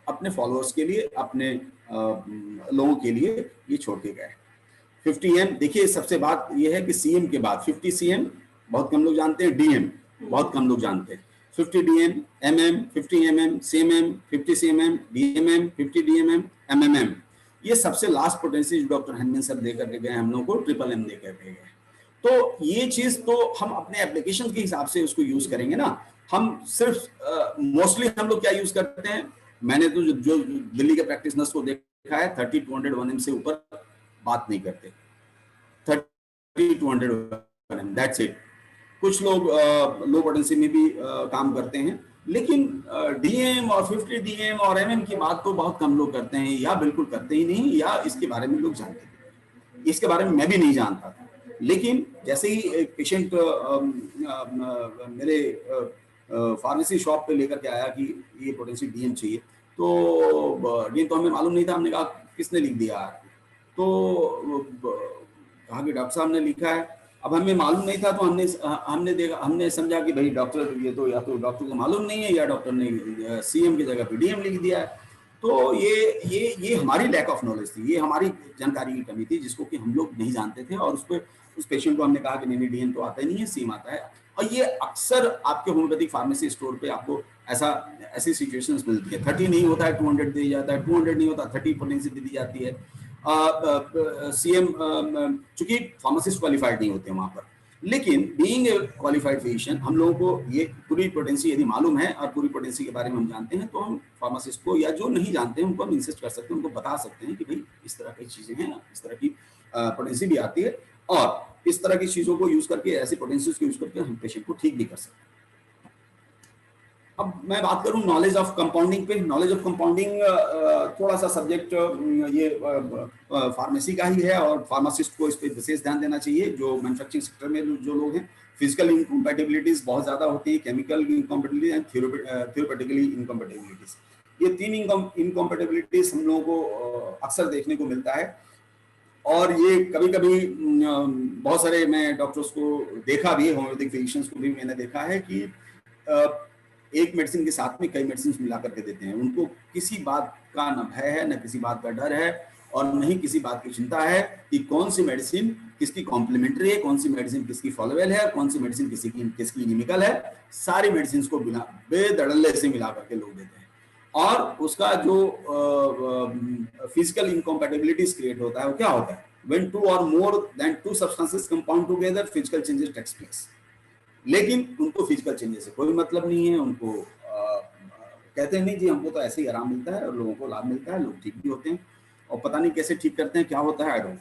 अपने फॉलोअर्स के लिए, अपने लोगों के लिए ये छोड़ के गए। 50m देखिए, सबसे बात ये है कि cm के बाद 50 cm बहुत कम लोग जानते हैं, dm बहुत कम लोग जानते हैं। 50 dm, mm, 50 mm, cm, 50 cm, dmm, 50 dmm, mmm, ये सबसे लास्ट पोटेंसी जो डॉक्टर हैनीमैन सर दे करके गए हम लोगों को, ट्रिपल एम दे करके गए। तो ये चीज तो हम अपने एप्लीकेशन के हिसाब से उसको यूज करेंगे ना। हम सिर्फ मोस्टली हम लोग क्या यूज करते हैं, मैंने तो जो दिल्ली के प्रैक्टिस नर्स को देखा है 30-200 1m से ऊपर बात नहीं करते, 30-200 1m, दैट्स इट। कुछ लोग लो पोटेंसी में भी काम करते हैं, लेकिन डीएम और 50 डीएम और एमएम की बात तो बहुत कम लोग करते हैं, या बिल्कुल करते ही नहीं, या इसके बारे में लोग जानते हैं। इसके बारे में मैं भी नहीं जानता था, लेकिन जैसे ही एक पेशेंट मेरे फार्मेसी शॉप पे लेकर के आया कि ये पोटेंशियल डीएम चाहिए, तो डीएम तो हमें मालूम नहीं था। हमने कहा किसने लिख दिया, तो कहा कि डॉक्टर साहब ने लिखा है। अब हमें मालूम नहीं था, तो हमने समझा कि भाई डॉक्टर, ये तो या तो डॉक्टर को मालूम नहीं है या डॉक्टर ने सीएम की जगह पे डीएम लिख दिया है। तो ये हमारी लैक ऑफ नॉलेज थी, ये हमारी जानकारी की कमी थी, जिसको कि हम लोग नहीं जानते थे। और उस पेशेंट को हमने कहा कि नहीं डीएम तो आता ही नहीं है, सीएम आता है। और ये अक्सर आपके होम्योपैथिक फार्मेसी स्टोर पे आपको ऐसी सिचुएशंस मिलती है। 30 नहीं होता है 200 दे जाता है, 200 नहीं होता 30 पोटेंसी दे दी जाती है। सीएम चूंकि फार्मासिस्ट क्वालिफाइड नहीं होते वहां पर, लेकिन बीइंग ए क्वालिफाइड फिजिशियन हम लोगों को ये पूरी पोटेंसी यदि मालूम है और पूरी पोटेंसी के बारे में हम जानते हैं, तो हम फार्मासिस्ट को, या जो नहीं जानते हैं उनको हम इंसिस्ट कर सकते हैं, उनको बता सकते हैं कि भाई इस तरह की चीजें हैं, इस तरह की पोटेंसी भी आती है, और इस तरह की चीजों को यूज करके, ऐसी पोटेंसीज को यूज करके हम पेशेंट को ठीक भी कर सकते हैं। अब मैं बात करूं नॉलेज ऑफ कंपाउंडिंग पे। नॉलेज ऑफ कंपाउंडिंग थोड़ा सा सब्जेक्ट ये फार्मेसी का ही है, और फार्मासिस्ट को इस पे विशेष ध्यान देना चाहिए। जो मैन्युफैक्चरिंग सेक्टर में जो लोग हैं, फिजिकल इनकम्पैटिबिलिटीज बहुत ज्यादा होती है, केमिकल इनकम्पैटिबिलिटी एंड थ्योरेटिकली इनकम्पैटिबिलिटीज। ये तीन इनकम्पैटिबिलिटीज हम लोगों को अक्सर देखने को मिलता है, और ये कभी कभी बहुत सारे, मैं डॉक्टर्स को देखा भी है, होम्योपैथिक फिजिशियंस को भी मैंने देखा है कि एक मेडिसिन के साथ में कई मेडिसिन मिला करके देते हैं। उनको किसी बात का न भय है, न किसी बात का डर है, और न ही किसी बात की चिंता है कि कौन सी मेडिसिन किसकी कॉम्प्लीमेंट्री है, कौन सी मेडिसिन किसकी फॉलोवेल है, कौन सी मेडिसिन किसकी इनिमिकल है। सारी मेडिसिन को बिना बेधड़ल्ले से मिला करके लोग देते हैं, और उसका जो फिजिकल इनकम्पैटिबिलिटीज क्रिएट होता है, वो क्या होता है? When 2 or more than 2 substances compound together, physical changes takes place. लेकिन उनको फिजिकल चेंजेस से कोई मतलब नहीं है। उनको कहते हैं नहीं जी, हमको तो ऐसे ही आराम मिलता है और लोगों को लाभ मिलता है, लोग ठीक भी होते हैं, और पता नहीं कैसे ठीक करते हैं, क्या होता है, आई डोंट नो।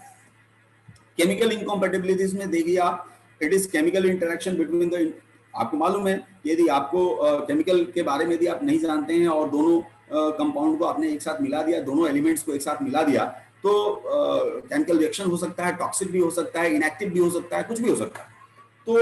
केमिकल इनकम्पैटिबिलिटीज में देखिए आप, it is chemical interaction between the, आपको मालूम है, यदि आपको केमिकल के बारे में यदि आप नहीं जानते हैं और दोनों कंपाउंड को आपने एक साथ मिला दिया, दोनों एलिमेंट्स को एक साथ मिला दिया, तो केमिकल रिएक्शन हो सकता है, टॉक्सिक भी हो सकता है, इनएक्टिव भी हो सकता है, कुछ भी हो सकता है। तो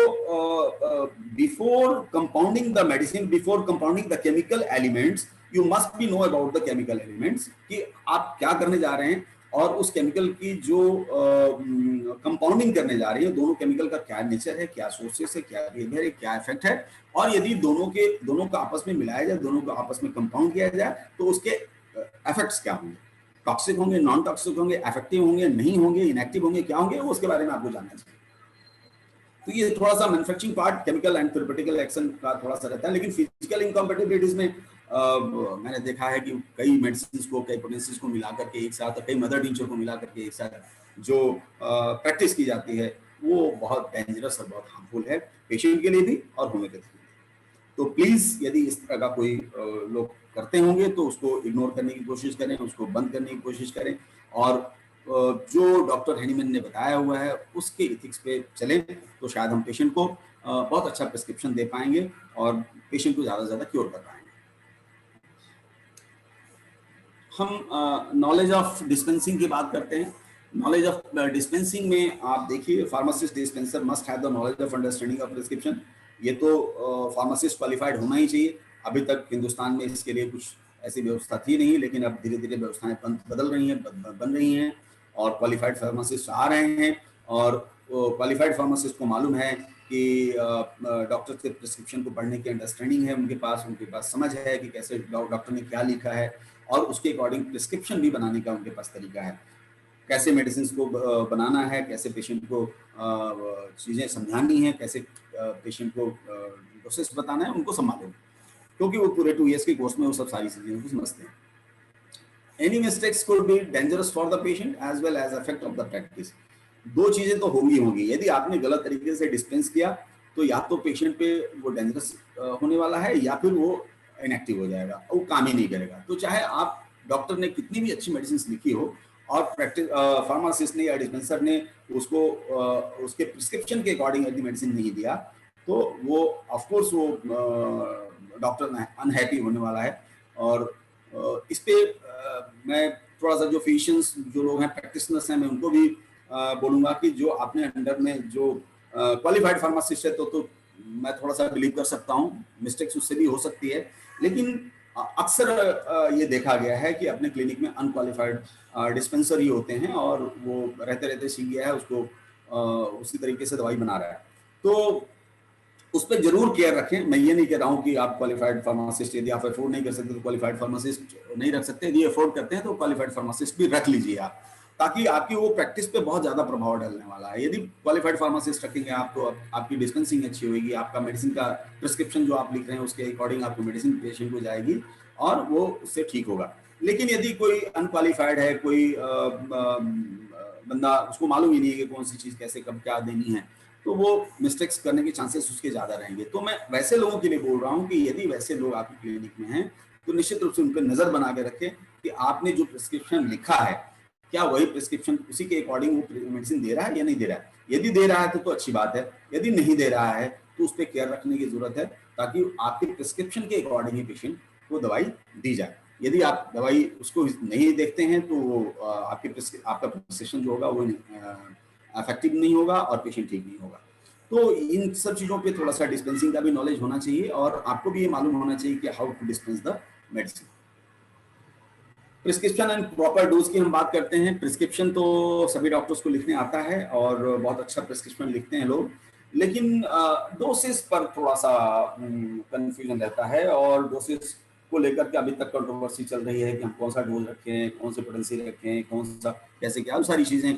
before compounding the medicine, before compounding the chemical elements, you must be know about the chemical elements, कि आप क्या करने जा रहे हैं, और उस केमिकल की जो कंपाउंडिंग करने जा रही है, दोनों केमिकल का क्या नेचर है, क्या सोर्सेस है, क्या बिहेवियर है, क्या इफेक्ट है, और यदि दोनों का आपस में मिलाया जाए, दोनों को आपस में कंपाउंड किया जाए, तो उसके इफेक्ट्स क्या होंगे, टॉक्सिक होंगे, नॉन टॉक्सिक होंगे, इफेक्टिव होंगे, नहीं होंगे, इनएक्टिव होंगे, क्या होंगे, उसके बारे में आपको जानना चाहिए। तो ये थोड़ा सा manufacturing part, chemical and therapeutical action का थोड़ा सा रहता है। लेकिन फिजिकल इनकम्पैटिबिलिटीज में मैंने देखा है कि कई मेडिसिन को, कई पोटेंसीज को मिला करके एक साथ, कई मदर टिंचर को मिला करके एक साथ जो प्रैक्टिस की जाती है, वो बहुत डेंजरस और बहुत हार्मफुल है, पेशेंट के लिए भी और होम्योपैथी के लिए। तो प्लीज, यदि इस तरह का कोई लोग करते होंगे, तो उसको इग्नोर करने की कोशिश करें, उसको बंद करने की कोशिश करें, और जो डॉक्टर हैनीमैन ने बताया हुआ है उसके इथिक्स पे चलें, तो शायद हम पेशेंट को बहुत अच्छा प्रिस्क्रिप्शन दे पाएंगे और पेशेंट को ज़्यादा से ज़्यादा क्योर कर पाएंगे। हम नॉलेज ऑफ डिस्पेंसिंग की बात करते हैं। नॉलेज ऑफ डिस्पेंसिंग में आप देखिए, pharmacist dispenser must have the knowledge of understanding of prescription. ये तो फार्मासिस्ट क्वालिफाइड होना ही चाहिए। अभी तक हिंदुस्तान में इसके लिए कुछ ऐसी व्यवस्था थी नहीं, लेकिन अब धीरे धीरे व्यवस्थाएं बदल रही हैं, बन रही हैं और क्वालिफाइड फार्मासिस्ट आ रहे हैं। और क्वालिफाइड फार्मासिस्ट को मालूम है कि डॉक्टर के प्रिस्क्रिप्शन को पढ़ने की अंडरस्टैंडिंग है उनके पास समझ है कि कैसे डॉक्टर ने क्या लिखा है और उसके अकॉर्डिंग प्रिस्क्रिप्शन भी बनाने का उनके पास तरीका है। कैसे मेडिसिन को बनाना है, कैसे पेशेंट को चीज़ें समझानी है, कैसे पेशेंट को प्रोसेस बताना है, उनको संभालें, क्योंकि वो पूरे 2 इयर्स के कोर्स में वो सब सारी चीज़ें को समझते हैं। Any mistakes could be dangerous for the patient as well as effect of the practice. 2 चीज़ें तो होंगी। यदि आपने गलत तरीके से डिस्पेंस किया तो या तो पेशेंट पे वो डेंजरस होने वाला है या फिर वो इनएक्टिव हो जाएगा, वो काम ही नहीं करेगा। तो चाहे आप डॉक्टर ने कितनी भी अच्छी मेडिसिन लिखी हो और प्रैक्टिस फार्मासिस्ट ने या डिस्पेंसर ने उसको उसके प्रिस्क्रिप्शन के अकॉर्डिंग यदि मेडिसिन नहीं दिया तो वो ऑफ कोर्स वो डॉक्टर अनहैप्पी होने वाला है। और इस पे मैं थोड़ा सा जो फिजिशियंस जो लोग हैं, प्रैक्टिशनर्स हैं, मैं उनको भी बोलूँगा कि जो अपने अंडर में जो क्वालिफाइड फार्मासिस्ट है तो मैं थोड़ा सा बिलीव कर सकता हूँ, मिस्टेक्स उससे भी हो सकती है, लेकिन अक्सर ये देखा गया है कि अपने क्लिनिक में अनक्वालिफाइड डिस्पेंसर ही होते हैं और वो रहते रहते सीख गया है, उसको उसी तरीके से दवाई बना रहा है। तो उस पर जरूर केयर रखें। मैं ये नहीं कह रहा हूँ कि आप क्वालिफाइड फार्मासिस्ट यदि आप अफोर्ड नहीं कर सकते तो क्वालिफाइड फार्मासिस्ट नहीं रख सकते, यदि अफोर्ड करते हैं तो क्वालिफाइड फार्मासिस्ट भी रख लीजिए आप, ताकि आपकी वो प्रैक्टिस पे बहुत ज्यादा प्रभाव डालने वाला है। यदि क्वालिफाइड फार्मासिस्ट रखेंगे आप तो आपकी डिस्पेंसिंग अच्छी होगी, आपका मेडिसिन का प्रिस्क्रिप्शन जो आप लिख रहे हैं उसके अकॉर्डिंग आपकी मेडिसिन पेशेंट को जाएगी और वो उससे ठीक होगा। लेकिन यदि कोई अनक्वालिफाइड है, कोई बंदा उसको मालूम ही नहीं है कि कौन सी चीज कैसे कब क्या देनी है, तो वो मिस्टेक्स करने के चांसेस उसके ज्यादा रहेंगे। तो मैं वैसे लोगों के लिए बोल रहा हूँ कि यदि वैसे लोग आपकी क्लिनिक में हैं तो निश्चित रूप से उन पर नजर बना के रखें कि आपने जो प्रिस्क्रिप्शन लिखा है क्या वही प्रिस्क्रिप्शन उसी के अकॉर्डिंग वो मेडिसिन दे रहा है या नहीं दे रहा है। यदि दे रहा है तो अच्छी बात है, यदि नहीं दे रहा है तो उस पर केयर रखने की जरूरत है, ताकि आपके प्रिस्क्रिप्शन के अकॉर्डिंग ही पेशेंट को दवाई दी जाए। यदि आप दवाई उसको नहीं देखते हैं तो आपका प्रिस्क्रिप्शन जो होगा वो इफेक्टिव नहीं होगा और पेशेंट ठीक नहीं होगा। तो इन सब चीजों पे थोड़ा सा डिस्पेंसिंग का भी नॉलेज होना चाहिए और आपको भी ये मालूम होना चाहिए कि how to dispense the medicine. Prescription and proper dose की हम बात करते हैं। प्रिस्क्रिप्शन तो सभी डॉक्टर्स को लिखने आता है और बहुत अच्छा प्रिस्क्रिप्शन लिखते हैं लोग, लेकिन डोसेस पर थोड़ा सा कंफ्यूजन रहता है और डोसेस को लेकर के अभी तक कंट्रोवर्सी चल रही है कि हम कौन सा डोज रखें, कौन से पोटेंसी रखें, कौन सा कैसे क्या, सारी चीजें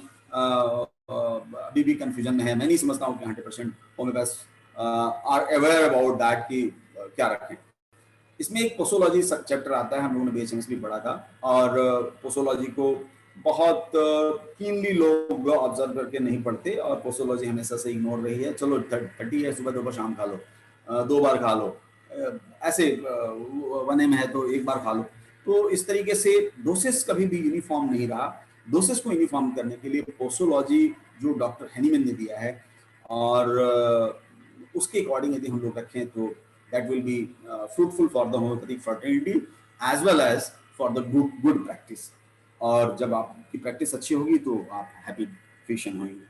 अभी भी कंफ्यूजन में है। मैं नहीं समझता हूँ कि 100% homeopath are aware about that कि क्या रखें। इसमें एक पोसोलॉजी चैप्टर आता है, हम लोगों ने बीएचएमएस भी पढ़ा था, और पोसोलॉजी को बहुत कीनली लोग ऑब्जर्व करके नहीं पढ़ते और पोसोलॉजी हमेशा से इग्नोर रही है। चलो 30 है, सुबह दोपहर शाम खा लो, 2 बार खा लो, ऐसे 1 में है तो 1 बार खा लो। तो इस तरीके से डोसेस कभी भी यूनिफॉर्म नहीं रहा। डोसेस को यूनिफॉर्म करने के लिए पोसोलॉजी जो डॉक्टर हैनीमैन ने दिया है और उसके अकॉर्डिंग यदि हम लोग रखें तो that will be fruitful for the homeopathic fraternity as well as for the good practice। और जब आपकी प्रैक्टिस अच्छी होगी तो आप हैप्पी फिजिशियन होंगे।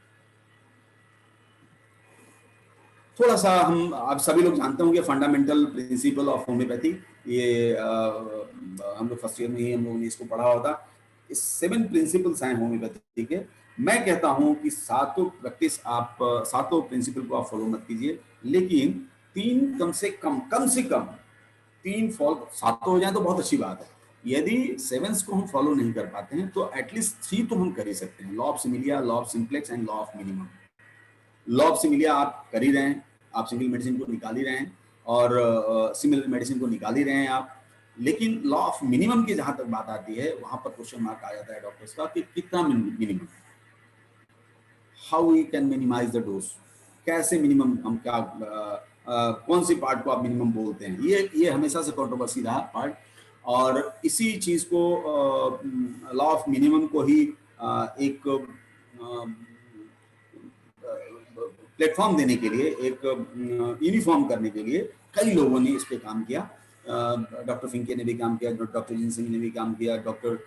थोड़ा सा आप सभी लोग जानते होंगे फंडामेंटल प्रिंसिपल ऑफ होम्योपैथी, ये हम लोग फर्स्ट ईयर में ही हम लोगों ने इसको पढ़ा होता। इस 7 प्रिंसिपल्स हैं होम्योपैथी के। मैं कहता हूं कि सातों प्रिंसिपल को आप फॉलो मत कीजिए, लेकिन 3 कम से कम 3 फॉलो, 7 तो हो जाए तो बहुत अच्छी बात है। यदि 7 को हम फॉलो नहीं कर पाते हैं तो एटलीस्ट 3 तो हम कर ही सकते हैं। Law of similia, law of simplex and law of minimum. Law of similia आप कर ही रहे हैं, आप सिंगल मेडिसिन को निकाल ही रहे हैं और सिमिलर मेडिसिन को निकाल ही रहे हैं आप, लेकिन लॉ ऑफ मिनिमम की जहां तक बात आती है वहां पर क्वेश्चन मार्क आ जाता है डॉक्टर्स का कि कितना minimum, how we can minimise the dose, कैसे मिनिमम, हम क्या कौन सी पार्ट को आप मिनिमम बोलते हैं। ये हमेशा से कंट्रोवर्सी रहा पार्ट, और इसी चीज को लॉ ऑफ मिनिमम को ही एक प्लेटफॉर्म देने के लिए, एक यूनिफॉर्म करने के लिए कई लोगों ने इस पे काम किया। डॉक्टर फिंके ने भी काम किया, डॉक्टर जिन सिंह ने भी काम किया, डॉक्टर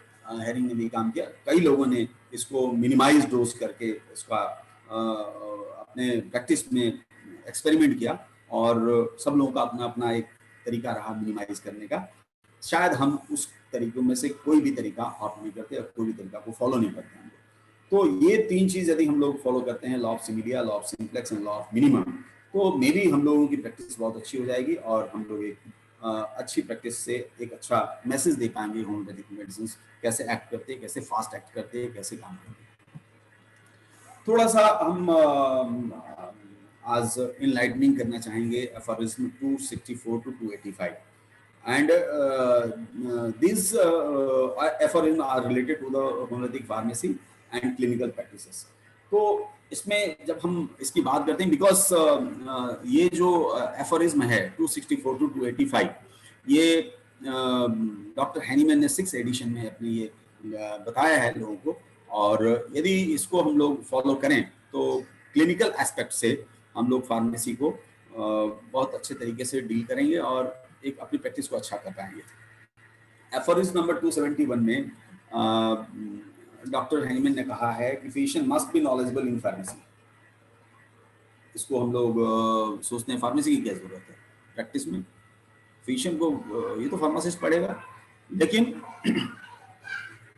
हेरिंग ने भी काम किया। कई लोगों ने इसको मिनिमाइज डोज करके इसका अपने प्रैक्टिस में एक्सपेरिमेंट किया, और सब लोगों का अपना अपना एक तरीका रहा मिनिमाइज करने का। शायद हम उस तरीकों में से कोई भी तरीका ऑप्ट नहीं करते, और कोई भी तरीका को फॉलो नहीं करते हैं। तो ये 3 चीज यदि हम लोग फॉलो करते हैं, law of similia, law of simplex and law of minimum, तो मे बी हम लोगों की प्रैक्टिस बहुत अच्छी हो जाएगी, और हम लोग एक अच्छी प्रैक्टिस से एक अच्छा मैसेज दे पाएंगे होम्योपैथिक मेडिसिन कैसे एक्ट करते हैं, कैसे फास्ट एक्ट करते हैं, कैसे काम करते हैं। थोड़ा सा हम आज इनलाइटनिंग करना चाहेंगे aphorism 264 to 285, and these aphorisms are related to the homeopathic pharmacy and clinical practices. तो इसमें जब हम इसकी बात करते हैं, बिकॉज ये जो एफोरिज्म है 264 to 285, ये डॉक्टर हैनीमैन ने 6th एडिशन में अपने ये बताया है लोगों को, और यदि इसको हम लोग फॉलो करें तो क्लिनिकल एस्पेक्ट से हम लोग फार्मेसी को बहुत अच्छे तरीके से डील करेंगे और एक अपनी प्रैक्टिस को अच्छा कर पाएंगे। एफोरिज्म नंबर 271 में डॉक्टर हैनीमैन ने कहा है कि physician must be knowledgeable in pharmacy. इसको हम लोग सोचते हैं फार्मेसी की क्या जरूरत है प्रैक्टिस में, फिजिशियन को ये तो फार्मासिस्ट पढ़ेगा, लेकिन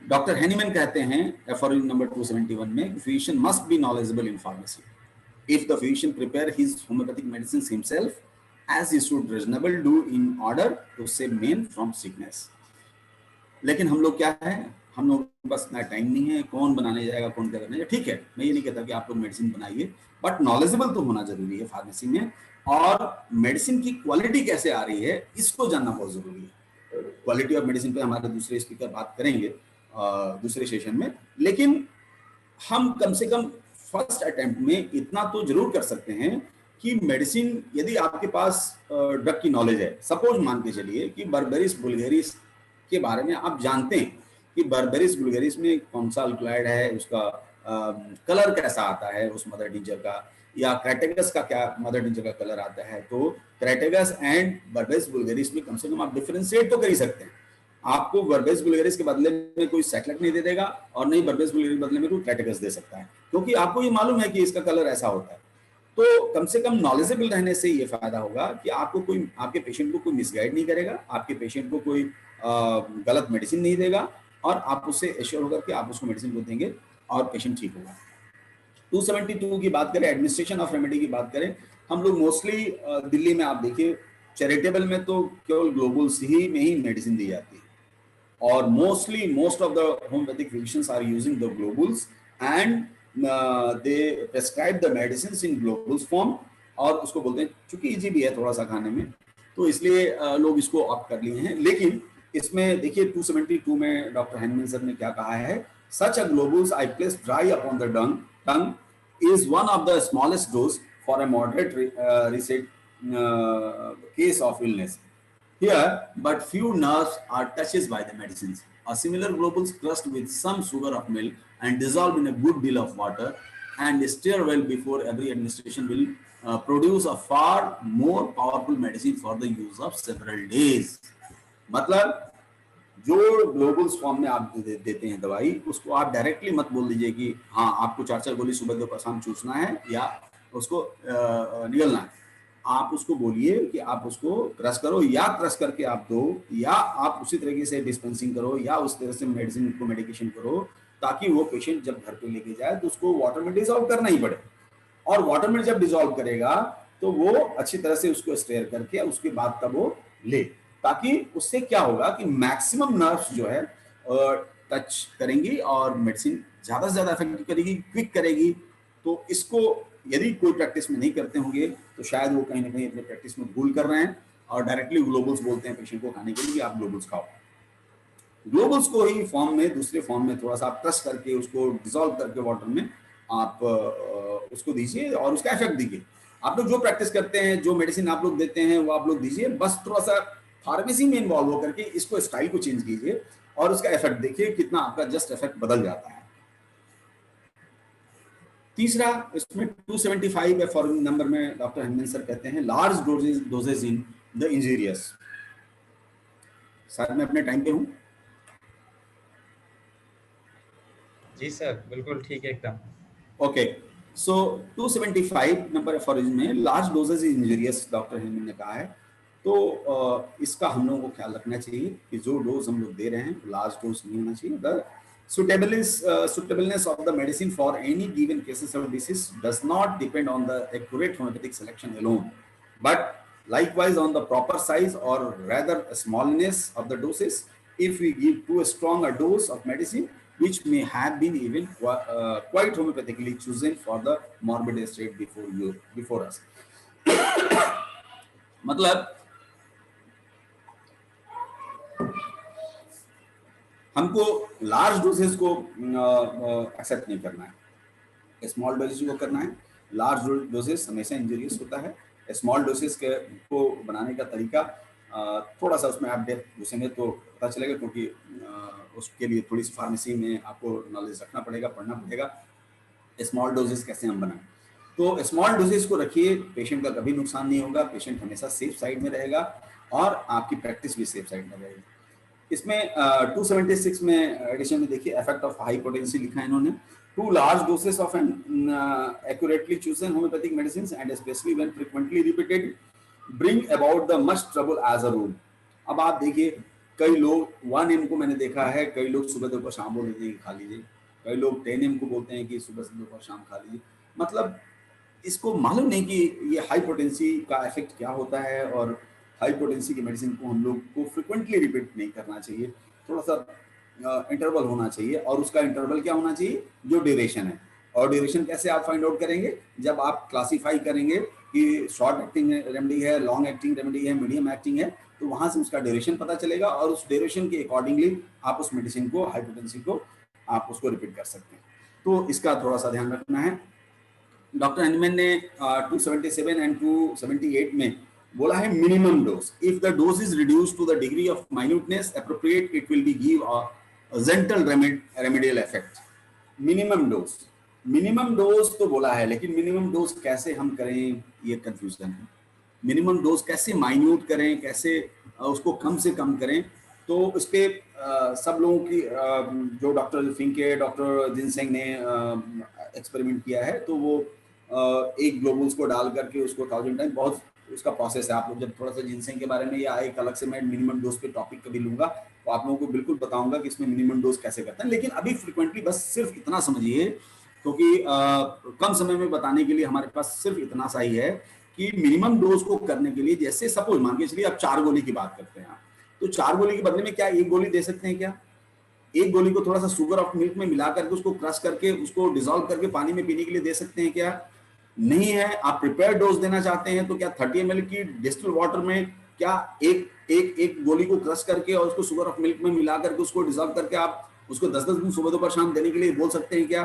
डॉक्टर हैनीमैन कहते हैं एफोरिज्म नंबर 271 में physician must be knowledgeable in pharmacy. If the physician prepare his homeopathic medicines himself, as he should reasonable do in order to save men from sickness. लेकिन हम लोग क्या है, हम लोग बस ना टाइम नहीं है, कौन बनाने जाएगा, कौन क्या करने जाएगा। ठीक है, मैं ये नहीं कहता कि आप लोग मेडिसिन बनाइए, बट नॉलेजेबल तो होना जरूरी है फार्मेसी में, और मेडिसिन की क्वालिटी कैसे आ रही है इसको जानना बहुत जरूरी है। क्वालिटी ऑफ मेडिसिन पे हमारे दूसरे स्पीकर बात करेंगे दूसरे सेशन में, लेकिन हम कम से कम फर्स्ट अटेम्प्ट में इतना तो जरूर कर सकते हैं कि मेडिसिन, यदि आपके पास ड्रग की नॉलेज है, सपोज मान के चलिए कि बर्बेरिस वुल्गेरिस के बारे में आप जानते हैं कि बर्बेरिस वुल्गेरिस में कौन सा अल्कलॉइड है, उसका कलर कैसा आता है उस मदर टिंचर का, या क्राइटेगस का क्या मदर टिंचर का कलर आता है, तो क्राइटेगस एंड बर्बेरिस वुल्गेरिस में कम से कम आप डिफरेंशिएट तो कर ही सकते हैं। आपको बर्बेरिस वुल्गेरिस के बदले में कोई सैक्लेट नहीं दे देगा, और नहीं बर्बेरिस वुल्गेरिस के बदले में कोई क्राइटेगस दे सकता है, क्योंकि आपको ये मालूम है कि इसका कलर ऐसा होता है। तो कम से कम नॉलेजेबल रहने से ये फायदा होगा कि आपको कोई, आपके पेशेंट को कोई मिसगाइड नहीं करेगा, आपके पेशेंट को कोई गलत मेडिसिन नहीं देगा, और आप उससे एश्योर होकर के आप उसको मेडिसिन को देंगे और पेशेंट ठीक होगा। 272 की बात करें, एडमिनिस्ट्रेशन ऑफ रेमेडी की बात करें, हम लोग मोस्टली दिल्ली में आप देखिए चैरिटेबल में तो केवल ग्लोबुल्स ही में ही मेडिसिन दी जाती है, और most of the homeopathic physicians are using the globules, and they prescribe the medicines in globules form, और उसको बोलते हैं, चूंकि इजी भी है थोड़ा सा खाने में, तो इसलिए लोग इसको ऑप्ट कर लिए हैं। लेकिन इसमें देखिए 272 में डॉक्टर हैनीमैन सर ने क्या कहा है, such a globules I place dry upon the tongue is one of the smallest dose for a moderate recent case of illness. Here, but few nerves are touched by the medicines. A similar globules crushed with some sugar of milk and dissolved in a good deal of water and stir well before every administration will produce a far more powerful medicine for the use of several days. मतलब जो globules form में आप देते हैं दवाई, उसको आप directly मत बोल दीजिए कि हाँ आपको 4 गोली सुबह दोपहर शाम चूसना है या उसको निगलना है। आप उसको बोलिए कि आप उसको क्रश करो, या क्रश करके आप दो, या आप उसी तरीके से डिस्पेंसिंग करो, या उस तरह से मेडिसिन को मेडिकेशन करो, ताकि वो पेशेंट जब घर पे लेके जाए तो उसको वाटर में डिसॉल्व करना ही पड़े, और वाटर में जब डिसॉल्व करेगा तो वो अच्छी तरह से उसको स्टेयर करके उसके बाद तब वो ले, ताकि उससे क्या होगा कि मैक्सिमम नर्व्स जो है टच करेंगी और मेडिसिन ज्यादा से ज्यादा इफेक्टिव करेगी, क्विक करेगी। तो इसको यदि कोई प्रैक्टिस में नहीं करते होंगे तो शायद वो कहीं ना कहीं अपने प्रैक्टिस में भूल कर रहे हैं, और डायरेक्टली ग्लोबल्स बोलते हैं पेशेंट को खाने के लिए कि आप ग्लोबल्स खाओ। ग्लोबल्स को ही फॉर्म में, दूसरे फॉर्म में थोड़ा सा आप क्रश करके उसको डिसॉल्व करके वाटर में आप उसको दीजिए और उसका इफेक्ट दीजिए। आप लोग जो प्रैक्टिस करते हैं, जो मेडिसिन आप लोग देते हैं वो आप लोग दीजिए, बस थोड़ा सा फार्मेसी में इन्वॉल्व होकर के इसको स्टाइल को चेंज कीजिए और उसका इफेक्ट देखिए कितना आपका जस्ट इफेक्ट बदल जाता है। तीसरा इसमें 275 है फॉर्मूला नंबर में डॉक्टर हेमन सर कहते हैं large doses in the injurious. Sir मैं अपने टाइम पे हूँ? जी सर, बिल्कुल ठीक है एकदम। ओके, सो 275 नंबर एफोरिज्म में लार्ज डोजेज इंजीरियस डॉक्टर हेमन ने कहा है। तो इसका हम लोगों को ख्याल रखना चाहिए कि जो डोज हम लोग दे रहे हैं लार्ज डोज नहीं होना चाहिए। The suitableness of the medicine for any given cases of disease does not depend on the accurate homeopathic selection alone, but likewise on the proper size or rather smallness of the doses. If we give too strong a dose of medicine which may have been even quite homeopathically chosen for the morbid state before us. मतलब हमको large doses को accept नहीं करना है, small doses को करना है। Large doses हमेशा इंजरियस होता है। स्मॉल डोसेस के को बनाने का तरीका थोड़ा सा उसमें आप घुसेंगे तो पता चलेगा, क्योंकि उसके लिए थोड़ी सी फार्मेसी में आपको नॉलेज रखना पड़ेगा, पढ़ना पड़ेगा स्मॉल डोजेस कैसे हम बनाएं। तो स्मॉल डोजेस को रखिए, पेशेंट का कभी नुकसान नहीं होगा, पेशेंट हमेशा सेफ साइड में रहेगा और आपकी प्रैक्टिस भी सेफ साइड में रहेगी। इसमें 276 में एडिशन में देखिए इफेक्ट ऑफ हाई पोटेंसी लिखा है इन्होंने। Too large doses of an accurately chosen homeopathic medicine and specially when frequently repeated bring about the much trouble as a rule. अब आप देखिए कई लोग 1 m को मैंने देखा है, कई लोग सुबह दोपहर शाम बोल देते हैं खा लीजिए, कई लोग 10 m को बोलते हैं कि सुबह से दोपहर शाम खा लीजिए। मतलब इसको मालूम नहीं कि ये हाई पोटेंसी का इफेक्ट क्या होता है, और हाई पोटेंसी की मेडिसिन को हम लोग को फ्रिक्वेंटली रिपीट नहीं करना चाहिए, थोड़ा सा इंटरवल होना चाहिए। और उसका इंटरवल क्या होना चाहिए? जो ड्यूरेशन है। और ड्यूरेशन कैसे आप फाइंड आउट करेंगे? जब आप क्लासीफाई करेंगे कि शॉर्ट एक्टिंग रेमेडी है, लॉन्ग एक्टिंग रेमेडी है, मीडियम एक्टिंग है, तो वहां से उसका ड्यूरेशन पता चलेगा और उस ड्यूरेशन के अकॉर्डिंगली आप उस मेडिसिन को, हाई पोटेंसी को, आप उसको रिपीट कर सकते हैं। तो इसका थोड़ा सा ध्यान रखना है। डॉक्टर हेनमैन ने 277 एंड 278 में बोला है minimum dose. If the dose is reduced to the degree of minuteness appropriate, it will be give a gentle remedial effect. Minimum dose तो बोला है, लेकिन मिनिमम डोज कैसे हम करें ये कंफ्यूजन है। मिनिमम डोज कैसे माइन्यूट करें, कैसे उसको कम से कम करें, तो इस पे सब लोगों की जो डॉक्टर फिंके, डॉक्टर जिनसेंग ने एक्सपेरिमेंट किया है, तो वो एक ग्लोबुल्स को डाल करके उसको 1000 टाइम, बहुत उसका प्रोसेस है। आप लोग जब थोड़ा सा जिनसेंग के बारे में, या एक अलग से मैं मिनिमम डोज पे टॉपिक कभी लूंगा तो आप लोगों को बिल्कुल बताऊंगा कि इसमें मिनिमम डोज कैसे करते हैं। लेकिन अभी फ्रिक्वेंटली बस सिर्फ इतना समझिए, क्योंकि कम समय में बताने के लिए हमारे पास सिर्फ इतना सा ही है कि मिनिमम डोज को करने के लिए, जैसे सपोज मान के चलिए आप 4 गोली की बात करते हैं, तो 4 गोली के बदले में क्या 1 गोली दे सकते हैं? क्या 1 गोली को थोड़ा सा शुगर ऑफ मिल्क में मिला करके उसको क्रश करके उसको डिसॉल्व करके पानी में पीने के लिए दे सकते हैं? क्या नहीं है। आप प्रिपेयर डोज देना चाहते हैं तो क्या 30 ml की डिस्टिल वाटर में क्या एक गोली को क्रश करके और उसको शुगर ऑफ मिल्क में मिला करके उसको डिसॉल्व करके आप उसको 10-10 दिन सुबह दोपहर शाम देने के लिए बोल सकते हैं? क्या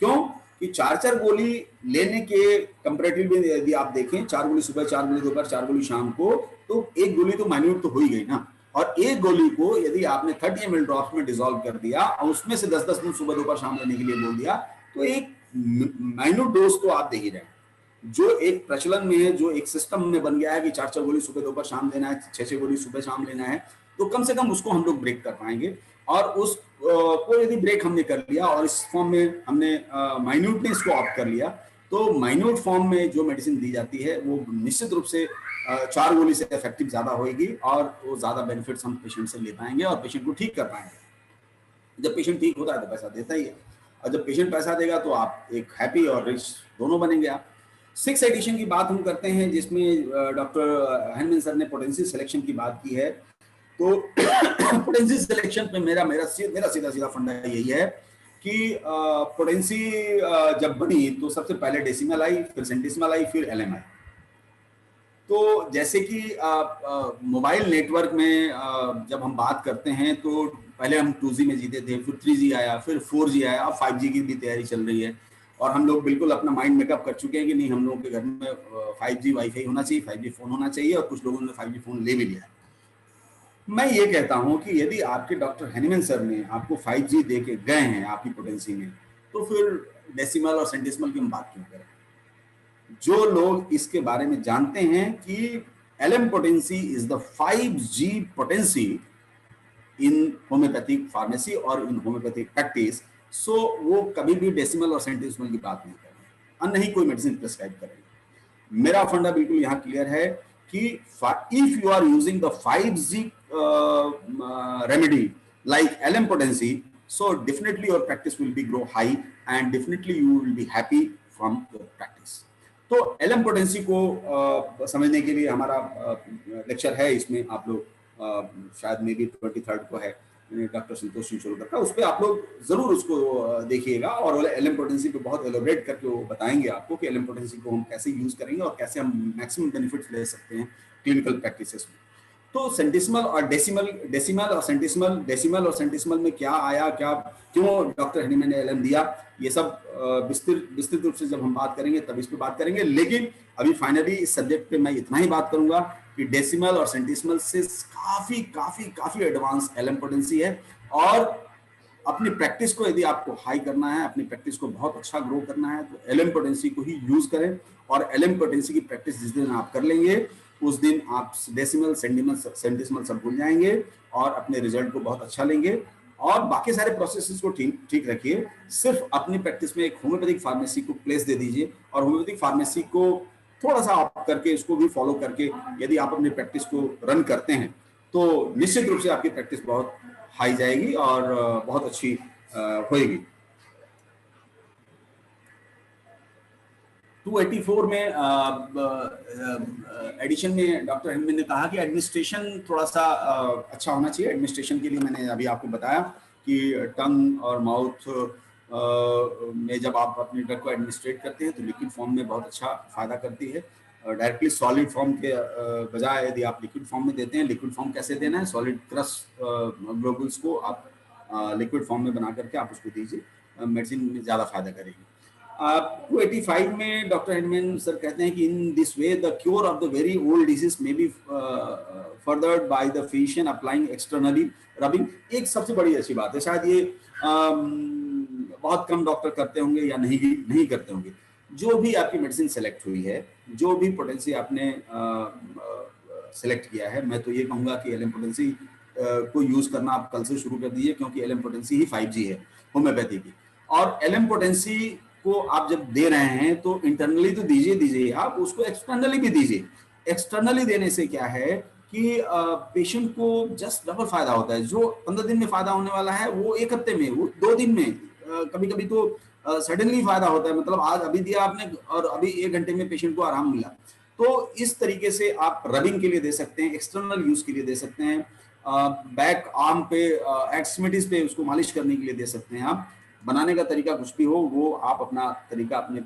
क्यों कि 4-4 गोली लेने के कंपैरेटिव में यदि आप देखें, 4 गोली सुबह, 4 गोली दोपहर, 4 गोली शाम को, तो 1 गोली तो माइन्यूट तो हो ही गई ना। और 1 गोली को यदि आपने 30 ml ड्रॉप्स में डिसॉल्व कर दिया और उसमें से 10-10 दिन सुबह दोपहर शाम लेने के लिए बोल दिया, तो एक माइन्यूट डोज तो आप दे ही रहे। जो एक प्रचलन में है, जो एक सिस्टम में बन गया है कि 4-4 गोली सुबह दोपहर शाम लेना है, 6-6 गोली सुबह शाम लेना है, तो कम से कम उसको हम लोग ब्रेक कर पाएंगे। और उस को यदि ब्रेक हमने कर लिया और इस फॉर्म में हमने माइन्यूटनेस को ऑप्ट कर लिया, तो माइन्यूट फॉर्म में जो मेडिसिन दी जाती है वो निश्चित रूप से 4 गोली से इफेक्टिव ज्यादा होगी और वो ज्यादा बेनिफिट्स हम पेशेंट से ले पाएंगे और पेशेंट को ठीक कर पाएंगे। जब पेशेंट ठीक होता है तो पैसा देता ही है, और जब पेशेंट पैसा देगा तो आप एक हैप्पी और रिच दोनों बनेंगे आप। 6 एडिशन की बात हम करते हैं, जिसमें डॉक्टर हेनमैन सर ने पोटेंसी सिलेक्शन की बात की है। तो पोटेंसी सिलेक्शन पे मेरा सीधा फंडा यही है कि पोटेंसी जब बनी तो सबसे पहले डेसिमल आई, फिर सेंटिसिमल आई, फिर एलएम आई। तो जैसे कि मोबाइल नेटवर्क में जब हम बात करते हैं तो पहले हम 2G में जीते थे, फिर 3G आया, फिर 4G आया, अब 5G की भी तैयारी चल रही है और हम लोग बिल्कुल अपना माइंड मेकअप कर चुके हैं कि नहीं, हम लोगों के घर में 5G वाईफाई होना चाहिए, 5G फोन होना चाहिए, और कुछ लोगों ने 5G फोन ले भी लिया है। मैं ये कहता हूं कि यदि आपके डॉक्टर हेनमैन सर ने आपको 5G दे के गए हैं आपकी पोटेंसी में, तो फिर डेसिमल और सेंटिसिमल की हम बात क्यों करें? जो लोग इसके बारे में जानते हैं कि LM potency is the 5G potency in homeopathic pharmacy और इन होम्योपैथिक प्रैक्टिस, सो वो कभी भी डेसिमल और सेंटिसिमल की बात नहीं करेंगे, अन्य ही कोई मेडिसिन प्रिस्क्राइब करेंगे। मेरा फंडा बिल्कुल यहाँ क्लियर है कि if you are using the 5G remedy like LM potency, so definitely your practice will be grow high and definitely you will be happy from your practice. तो LM potency को समझने के लिए हमारा लेक्चर है, इसमें आप लोग शायद मे भी 23rd को है, डॉक्टर संतोष सिंह चोलकर का, उस पर आप लोग जरूर उसको देखिएगा और LM potency पे बहुत एलोबरेट करके वो बताएंगे आपको कि LM potency को हम कैसे यूज करेंगे और कैसे हम मैक्सिमम बेनिफिट्स ले सकते हैं क्लिनिकल प्रैक्टिसेस में। तो सेंटिसिमल और डेसिमल और सेंटिसिमल में क्या आया, क्या क्यों डॉक्टर हनीमैन ने LM दिया, ये सब विस्तृत रूप से जब हम बात करेंगे तब इस पर बात करेंगे। लेकिन अभी फाइनली इस सब्जेक्ट पे मैं इतना ही बात करूंगा कि डेसिमल और सेंटिसिमल से काफी एडवांस LM पोटेंसी है और अपनी प्रैक्टिस को यदि आपको हाई करना है, अपनी प्रैक्टिस को बहुत अच्छा ग्रो करना है तो LM पोटेंसी को ही यूज करें और LM पोटेंसी की प्रैक्टिस जिस दिन आप कर लेंगे उस दिन आप डेसिमल सेंटिसिमल सब भूल जाएंगे और अपने रिजल्ट को बहुत अच्छा लेंगे और बाकी सारे प्रोसेसेस को ठीक रखिए। सिर्फ अपनी प्रैक्टिस में एक होम्योपैथिक फार्मेसी को प्लेस दे दीजिए और होम्योपैथिक फार्मेसी को थोड़ा सा आप करके इसको भी फॉलो करके यदि आप अपनी प्रैक्टिस को रन करते हैं तो निश्चित रूप से आपकी प्रैक्टिस बहुत हाई जाएगी और बहुत अच्छी होएगी। 284 में एडिशन में डॉक्टर हनीमैन ने कहा कि एडमिनिस्ट्रेशन थोड़ा सा अच्छा होना चाहिए। एडमिनिस्ट्रेशन के लिए मैंने अभी आपको बताया कि टंग और माउथ में जब आप अपने ड्रग को एडमिनिस्ट्रेट करते हैं तो लिक्विड फॉर्म में बहुत अच्छा फायदा करती है। डायरेक्टली सॉलिड फॉर्म के बजाय यदि आप लिक्विड फॉर्म में देते हैं, लिक्विड फॉर्म कैसे देना है, सॉलिड क्रश ग्लोबुल्स को आप लिक्विड फॉर्म में बना करके आप उसको दीजिए, मेडिसिन में ज़्यादा फायदा करेगी। 285 में डॉक्टर हनीमैन सर कहते हैं कि in this way the cure of the very old disease may be furthered by the physician applying externally rubbing. एक सबसे बड़ी अच्छी बात है, शायद ये बहुत कम डॉक्टर करते होंगे या नहीं करते होंगे। जो भी आपकी मेडिसिन सेलेक्ट हुई है, जो भी पोटेंसी आपने सेलेक्ट किया है, मैं तो ये कहूँगा कि LM पोटेंसी को यूज करना आप कल से शुरू कर दीजिए क्योंकि LM पोटेंसी ही 5G है होम्योपैथी की। और LM पोटेंसी को आप जब दे रहे हैं तो इंटरनली तो दीजिए, आप उसको एक्सटर्नली भी दीजिए। एक्सटर्नली देने से क्या है कि पेशेंट को जस्ट डबल फायदा होता है। जो 15 दिन में फायदा होने वाला है वो 1 हफ्ते में, वो 2 दिन में, कभी तो सडनली फायदा होता है। मतलब आज अभी दिया आपने और अभी 1 घंटे में पेशेंट को आराम मिला। तो इस तरीके से आप रबिंग के लिए दे सकते हैं, एक्सटर्नल यूज के लिए दे सकते हैं, बैक आर्म पे एक्सट्रीमिटीज पे उसको मालिश करने के लिए दे सकते हैं। आप बनाने का तरीका कुछ भी हो वो आप अपना तरीका अपने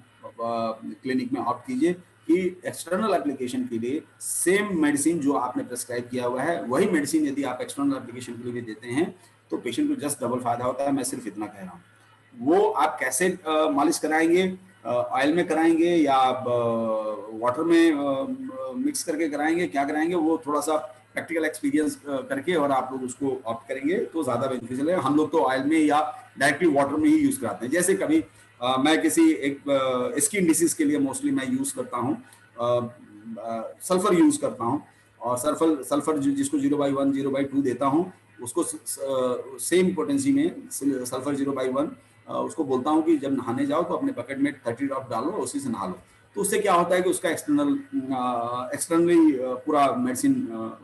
क्लिनिक में ऑप्ट कीजिए कि एक्सटर्नल एप्लीकेशन के लिए सेम मेडिसिन जो आपने प्रेस्क्राइब किया हुआ है वही मेडिसिन यदि आप एक्सटर्नल एप्लीकेशन के लिए भी देते हैं तो पेशेंट को जस्ट डबल फायदा होता है। मैं सिर्फ इतना कह रहा हूँ। वो आप कैसे मालिश कराएंगे, ऑयल में कराएंगे या वाटर में मिक्स करके कराएंगे, क्या कराएंगे, वो थोड़ा सा प्रैक्टिकल एक्सपीरियंस करके और आप लोग उसको ऑप्ट करेंगे तो ज्यादा बेनिफिशियल है। हम लोग तो ऑयल में या डायरेक्टली वाटर में ही यूज कराते हैं। जैसे कभी मैं किसी एक स्किन डिसीज के लिए मोस्टली मैं यूज करता हूँ, सल्फर यूज करता हूँ और सल्फर जिसको 0/1 0/2 देता हूँ उसको सेम पोटेंसी में सल्फर 0/1 उसको बोलता हूँ कि जब नहाने जाओ तो अपने बकेट में 30 ड्रॉप डालो, उसी से नहा लो। तो उससे क्या होता है कि उसका एक्सटर्नली पूरा मेडिसिन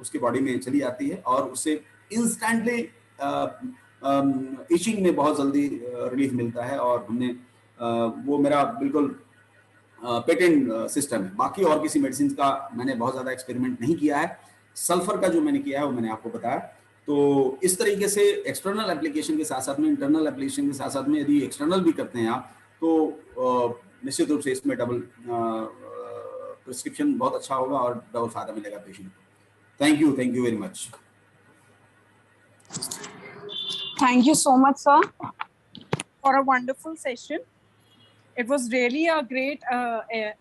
उसके बॉडी में चली जाती है और उससे इंस्टेंटली इचिंग में बहुत जल्दी रिलीफ मिलता है और हमने वो मेरा बिल्कुल पेटेंट सिस्टम है। बाकी और किसी मेडिसिन का मैंने बहुत ज़्यादा एक्सपेरिमेंट नहीं किया है। सल्फर का जो मैंने किया है वो मैंने आपको बताया। तो इस तरीके से एक्सटर्नल एप्लीकेशन के साथ साथ में इंटरनल एप्लीकेशन के साथ साथ में यदि एक्सटर्नल भी करते हैं आप तो निश्चित रूप से इसमें डबल प्रिस्क्रिप्शन बहुत अच्छा होगा और डबल फायदा मिलेगा पेशेंट को। Thank you very much. Thank you so much, sir, for a wonderful session. It was really a great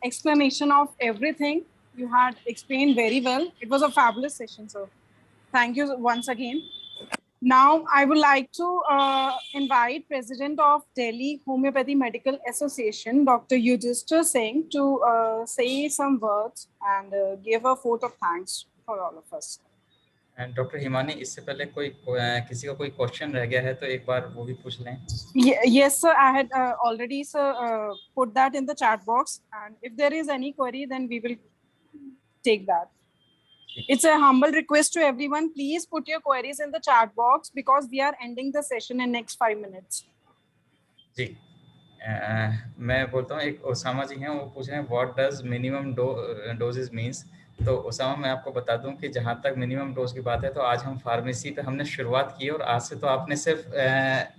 explanation of everything. You had explained very well. It was a fabulous session, sir. Thank you once again. Now, I would like to invite President of Delhi Homeopathy Medical Association, Dr. Yudhishthir Singh, to say some words and give a vote of thanks for all of us. And doctor Himani, इससे पहले कोई किसी का कोई question रह गया है तो एक बार वो भी पूछ लें. Yes, sir. I had already, sir, put that in the chat box, and if there is any query, then we will take that. It's a humble request to everyone. Please put your queries in the chat box because we are ending the session in next 5 minutes. जी, मैं बोलता हूँ, एक Osama जी हैं, वो पूछ रहे हैं what does minimum doses means. तो ओसामा, मैं आपको बता दूं कि जहाँ तक मिनिमम डोज की बात है तो आज हम फार्मेसी पे हमने शुरुआत की और आज से तो आपने सिर्फ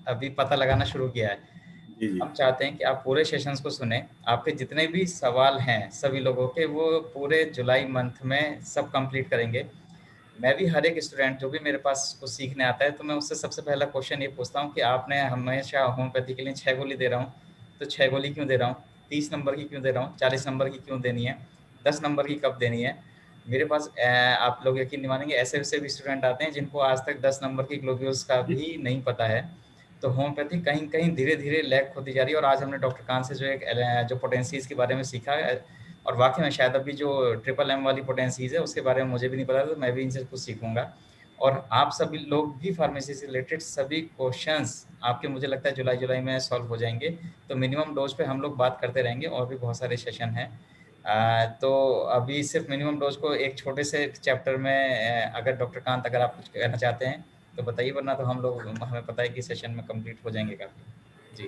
अभी पता लगाना शुरू किया है. हम चाहते हैं कि आप पूरे सेशंस को सुने. आपके जितने भी सवाल हैं सभी लोगों के, वो पूरे जुलाई मंथ में सब कंप्लीट करेंगे. मैं भी हर एक स्टूडेंट जो भी मेरे पास कुछ सीखने आता है तो मैं उससे सबसे पहला क्वेश्चन ये पूछता हूँ कि आपने हमेशा होम्योपैथी के लिए 6 गोली दे रहा हूँ, तो 6 गोली क्यों दे रहा हूँ, 30 नंबर की क्यों दे रहा हूँ, 40 नंबर की क्यों देनी है, 10 नंबर की कब देनी है. मेरे पास आप लोग यकीन नहीं मानेंगे, ऐसे वैसे भी स्टूडेंट आते हैं जिनको आज तक 10 नंबर की ग्लोब्यूल्स का भी नहीं पता है. तो होम्योपैथी कहीं कहीं धीरे धीरे लैग होती जा रही है. और आज हमने डॉक्टर कान से जो पोटेंसीज के बारे में सीखा है, और वाकई में शायद अभी जो ट्रिपल एम वाली पोटेंसीज है उसके बारे में मुझे भी नहीं पता, तो मैं भी इनसे कुछ सीखूंगा. और आप सभी लोग भी फार्मेसी से रिलेटेड सभी क्वेश्चंस आपके, मुझे लगता है जुलाई में सॉल्व हो जाएंगे. तो मिनिमम डोज पे हम लोग बात करते रहेंगे, और भी बहुत सारे सेशन हैं. तो अभी सिर्फ मिनिमम डोज को एक छोटे से चैप्टर में अगर डॉक्टर कांत, अगर आप कुछ कहना चाहते हैं तो बताइए, वरना तो हम लोग, हमें पता है कि सेशन में कंप्लीट हो जाएंगे काफ़ी. जी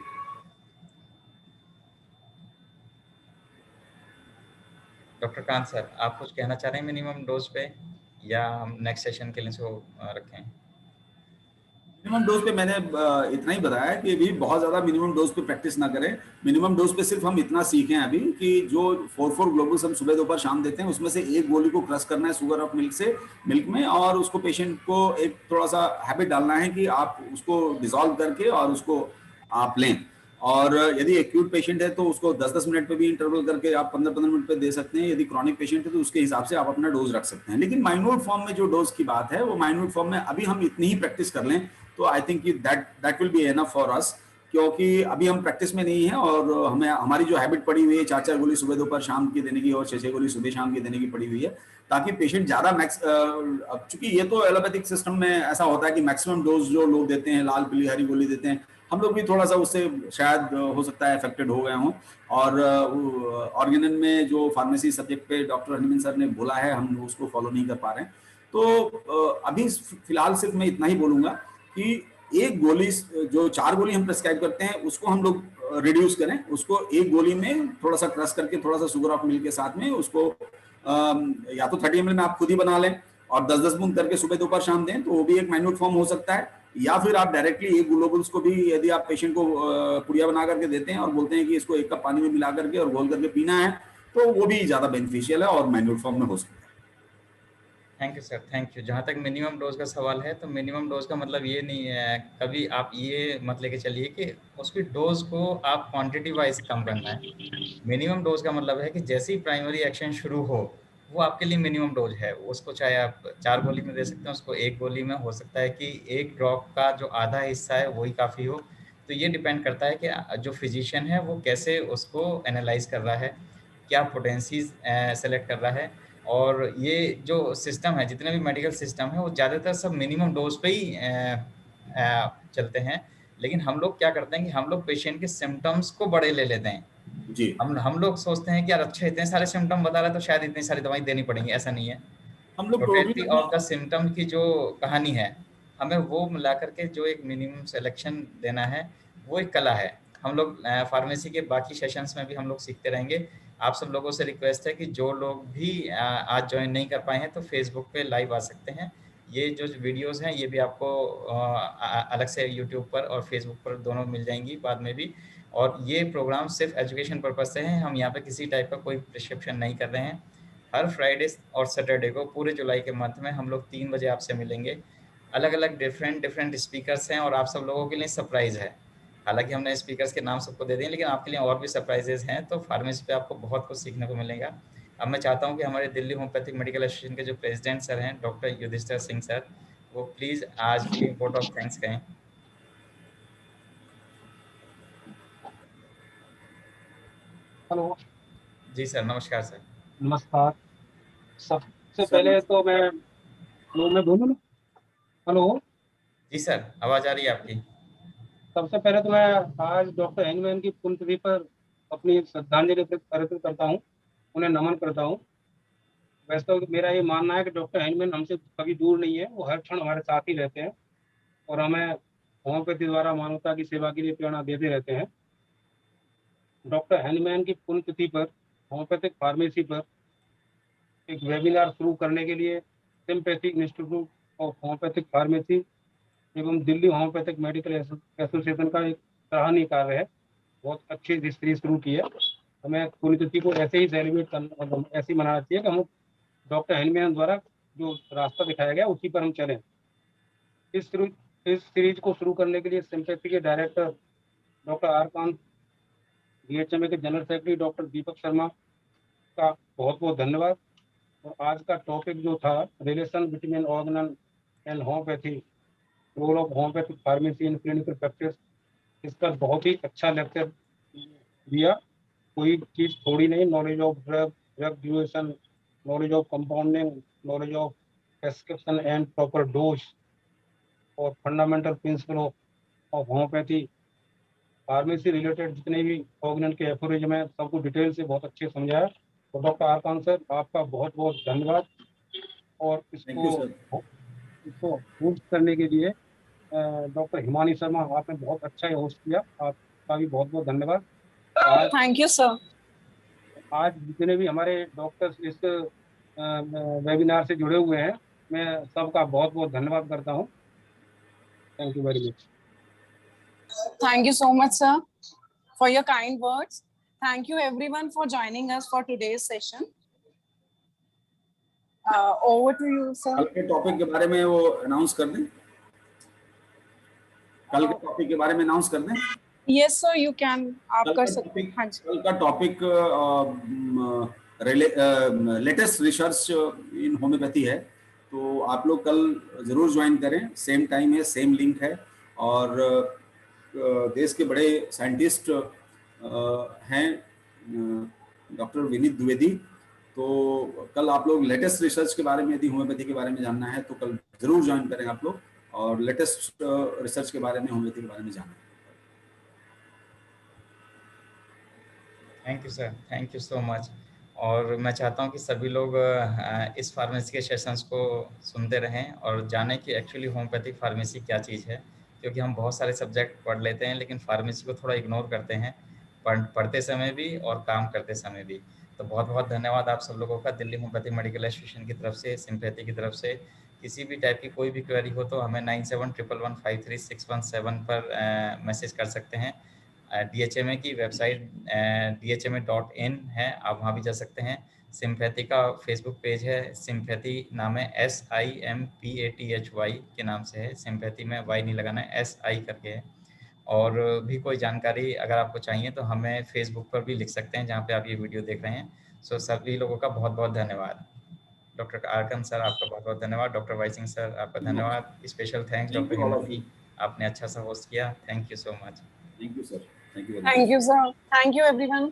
डॉक्टर कांत सर, आप कुछ कहना चाह रहे हैं मिनिमम डोज पे, या हम नेक्स्ट सेशन के लिए इसको रखें? मिनिमम डोज पे मैंने इतना ही बताया कि भी बहुत ज्यादा मिनिमम डोज पे प्रैक्टिस ना करें. मिनिमम डोज पे सिर्फ हम इतना सीखें अभी कि जो 4 ग्लोबल्स हम सुबह दोपहर शाम देते हैं उसमें से एक गोली को क्रश करना है शुगर ऑफ मिल्क में, और उसको पेशेंट को एक थोड़ा सा हैबिट डालना है कि आप उसको डिसॉल्व करके और उसको आप लें. और यदि एक्यूट पेशेंट है तो उसको 10-10 मिनट पे भी इंटरवल करके आप 15-15 मिनट पे दे सकते हैं. यदि क्रॉनिक पेशेंट है तो उसके हिसाब से आप अपना डोज रख सकते हैं. लेकिन माइन्यूट फॉर्म में जो डोज की बात है, वो माइन्यूट फॉर्म में अभी हम इतनी ही प्रैक्टिस कर लें तो I think that will be enough for us, क्योंकि अभी हम प्रैक्टिस में नहीं है और हमें हमारी जो हैबिट पड़ी हुई है 4-4 गोली सुबह दोपहर शाम की देने की और 6-6 गोली सुबह शाम की देने की पड़ी हुई है, ताकि पेशेंट ज्यादा चूंकि ये तो एलोपैथिक सिस्टम में ऐसा होता है कि मैक्सिमम डोज जो लोग देते हैं, लाल पीली हरी गोली देते हैं, हम लोग भी थोड़ा सा उससे शायद हो सकता है अफेक्टेड हो गए हों. और ऑर्गेनन में जो फार्मेसी सब्जेक्ट पे डॉक्टर हनीमन सर ने बोला है, हम उसको फॉलो नहीं कर पा रहे हैं. तो अभी फिलहाल सिर्फ मैं इतना ही बोलूंगा कि एक गोली, जो 4 गोली हम प्रेस्क्राइब करते हैं उसको हम लोग रिड्यूस करें, उसको एक गोली में थोड़ा सा क्रश करके थोड़ा सा शुगर ऑफ मिल्क के साथ में उसको या तो 30 ml में आप खुद ही बना लें और 10-10 बूंद करके सुबह दोपहर शाम दें, तो वो भी एक माइन्यूट फॉर्म हो सकता है. या फिर आप डायरेक्टली एक ग्लोबल्स को भी, यदि आप पेशेंट को पुड़िया बना करके देते हैं और बोलते हैं कि इसको 1 कप पानी में मिला करके और घोल करके पीना है, तो वो भी ज्यादा बेनिफिशियल है और माइन्यूट फॉर्म में हो सकता है. Thank you sir, thank you. जहाँ तक मिनिमम डोज का सवाल है, तो मिनिमम डोज का मतलब ये नहीं है, कभी आप ये मत लेके चलिए कि उसकी डोज को आप क्वांटिटी वाइज कम करना है. मिनिमम डोज का मतलब है कि जैसे ही प्राइमरी एक्शन शुरू हो, वो आपके लिए मिनिमम डोज है. उसको चाहे आप 4 गोली में दे सकते हैं, उसको 1 गोली में, हो सकता है कि 1 ड्रॉप का जो आधा हिस्सा है वही काफ़ी हो. तो ये डिपेंड करता है कि जो फिजिशियन है वो कैसे उसको एनालाइज कर रहा है, क्या पोटेंसीज सेलेक्ट कर रहा है. और ये जो सिस्टम है, जितने भी मेडिकल सिस्टम है, वो ज़्यादातर सब मिनिमम डोज पे ही चलते हैं. लेकिन हम लोग क्या करते हैं कि हम लोग पेशेंट के सिम्टम्स को बड़े ले लेते हैं. जी, हम लोग सोचते हैं कि यार अच्छा इतने सारे सिम्टम बता रहा है तो शायद इतनी सारी दवाई देनी पड़ेंगी. ऐसा नहीं है. हम लोग totality probably of the symptom की जो कहानी है, हमें वो मिला करके जो एक मिनिमम सिलेक्शन देना है, वो एक कला है. हम लोग फार्मेसी के बाकी सेशंस में भी हम लोग सीखते रहेंगे. आप सब लोगों से रिक्वेस्ट है कि जो लोग भी आज ज्वाइन नहीं कर पाए हैं तो फेसबुक पे लाइव आ सकते हैं. ये जो वीडियोस हैं ये भी आपको अलग से यूट्यूब पर और फेसबुक पर दोनों मिल जाएंगी बाद में भी. और ये प्रोग्राम सिर्फ एजुकेशन पर्पज से है. हम यहाँ पे किसी टाइप का कोई प्रिस्क्रिप्शन नहीं कर रहे हैं. हर फ्राइडे और सैटरडे को पूरे जुलाई के मंथ में हम लोग 3 बजे आपसे मिलेंगे. अलग अलग डिफरेंट स्पीकर्स हैं और आप सब लोगों के लिए सरप्राइज़ है. हालांकि हमने स्पीकर्स के नाम सबको दे दिए, लेकिन आपके लिए और भी सरप्राइजेज हैं. तो फार्मेसी पे आपको बहुत कुछ सीखने को मिलेगा. अब मैं चाहता हूं कि हमारे दिल्ली होम्योपैथिक मेडिकल एसोसिएशन के जो प्रेसिडेंट सर हैं, डॉक्टर युधिष्ठिर सिंह सर, वो प्लीज आज के लिए वोट ऑफ थैंक्स कहें। हेलो। जी सर, नमस्कार सर। नमस्कार। सबसे सर पहले तो मैं बोलूँ ना। हेलो। जी सर, आवाज आ रही है आपकी। सबसे पहले तो मैं आज डॉक्टर हैनीमैन की पुण्यतिथि पर अपनी श्रद्धांजलि अर्पित करता हूँ, उन्हें नमन करता हूँ। वैसे तो मेरा ये मानना है कि डॉक्टर हैनीमैन हमसे कभी दूर नहीं है, वो हर क्षण हमारे साथ ही रहते हैं और हमें होम्योपैथी द्वारा मानवता की सेवा के लिए प्रेरणा देते रहते हैं। डॉक्टर हैनीमैन की पुण्यतिथि पर होम्योपैथिक फार्मेसी पर एक वेबिनार शुरू करने के लिए सिम्पैथिक इंस्टीट्यूट ऑफ होम्योपैथिक फार्मेसी एवं दिल्ली होम्योपैथिक मेडिकल एसोसिएशन का एक सराहनीय कार्य है। बहुत अच्छी दृष्टि शुरू की है। हमें पुण्यतिथि को ऐसे ही सेलिब्रेट करना, मतलब ऐसे ही मनाना चाहिए कि हम डॉक्टर हैनीमैन द्वारा जो रास्ता दिखाया गया उसी पर हम चलें। इस सीरीज को शुरू करने के लिए सिम्पैथी के director doctor R Kant, DHMA के general secretary doctor Deepak Sharma का बहुत बहुत धन्यवाद। और आज का टॉपिक जो था relation between Organon and homeopathy, role of homeopathic pharmacy in clinical practice, इसका बहुत ही अच्छा लेक्चर दिया। कोई चीज़ थोड़ी नहीं, knowledge of drug duration, knowledge of compounding, knowledge of prescription and proper dose और fundamental principle of homeopathy, pharmacy related जितने भी ऑर्गेनल के एफोरिज्म है सबको डिटेल से बहुत अच्छे समझाया। तो डॉक्टर आरकान सर, आपका बहुत बहुत धन्यवाद। और थैंक यू सर। इसको होस्ट करने के लिए डॉक्टर हिमानी शर्मा, आपने बहुत अच्छा होस्ट किया, आपका भी बहुत बहुत धन्यवाद। आज Thank you, sir. आज जितने भी हमारे डॉक्टर्स इस वेबिनार से जुड़े हुए हैं, मैं सबका बहुत बहुत धन्यवाद करता हूँ। Thank you very much. Thank you so much, sir, for your kind words. Thank you everyone for joining us for today's session. Over to you, sir. कल के टॉपिक के बारे में वो अनाउंस कर दें। कल के टॉपिक के बारे में अनाउंस कर दें। Yes, sir, you can. आप कर सकते हैं। हाँ जी। कल का टॉपिक लेटेस्ट रिसर्च इन होम्योपैथी है, तो आप लोग कल जरूर ज्वाइन करें। सेम टाइम है, सेम लिंक है। और देश के बड़े साइंटिस्ट हैं डॉक्टर विनीत द्विवेदी, तो कल आप लोग लेटेस्ट रिसर्च के बारे में, यदि होम्योपैथी के बारे में जानना है तो कल जरूर ज्वाइन करें आप लोग, और लेटेस्ट रिसर्च के बारे में, होम्योपैथी के बारे में जानना है। Thank you sir, thank you so much. और मैं चाहता हूं कि सभी लोग इस फार्मेसी के सेशंस को सुनते रहें और जानें कि एक्चुअली होम्योपैथिक फार्मेसी क्या चीज़ है, क्योंकि हम बहुत सारे सब्जेक्ट पढ़ लेते हैं लेकिन फार्मेसी को थोड़ा इग्नोर करते हैं, पढ़ते समय भी और काम करते समय भी। तो बहुत बहुत धन्यवाद आप सब लोगों का। दिल्ली होम्योपैथिक मेडिकल एसोसिएशन की तरफ से, सिम्पैथी की तरफ से किसी भी टाइप की कोई भी क्वेरी हो तो हमें 9711153617 पर मैसेज कर सकते हैं। DHMA की वेबसाइट dhma.in है, आप वहाँ भी जा सकते हैं। सिम्पैथी का फेसबुक पेज है, सिम्पैथी नाम है, SIMPATHY के नाम से है। सिम्पैथी में वाई नहीं लगाना है, SI करके है। और भी कोई जानकारी अगर आपको चाहिए तो हमें फेसबुक पर भी लिख सकते हैं जहाँ पे आप ये वीडियो देख रहे हैं। सो सभी लोगों का बहुत बहुत धन्यवाद। डॉक्टर आरकन सर, आपका बहुत बहुत धन्यवाद। डॉक्टर वाई सिंह सर, आपका धन्यवाद। स्पेशल थैंक्स डॉक्टर हिमानी, आपने अच्छा सा होस्ट किया। Thank you so much. Thank you sir. Thank you. Thank you, sir. Thank you, everyone.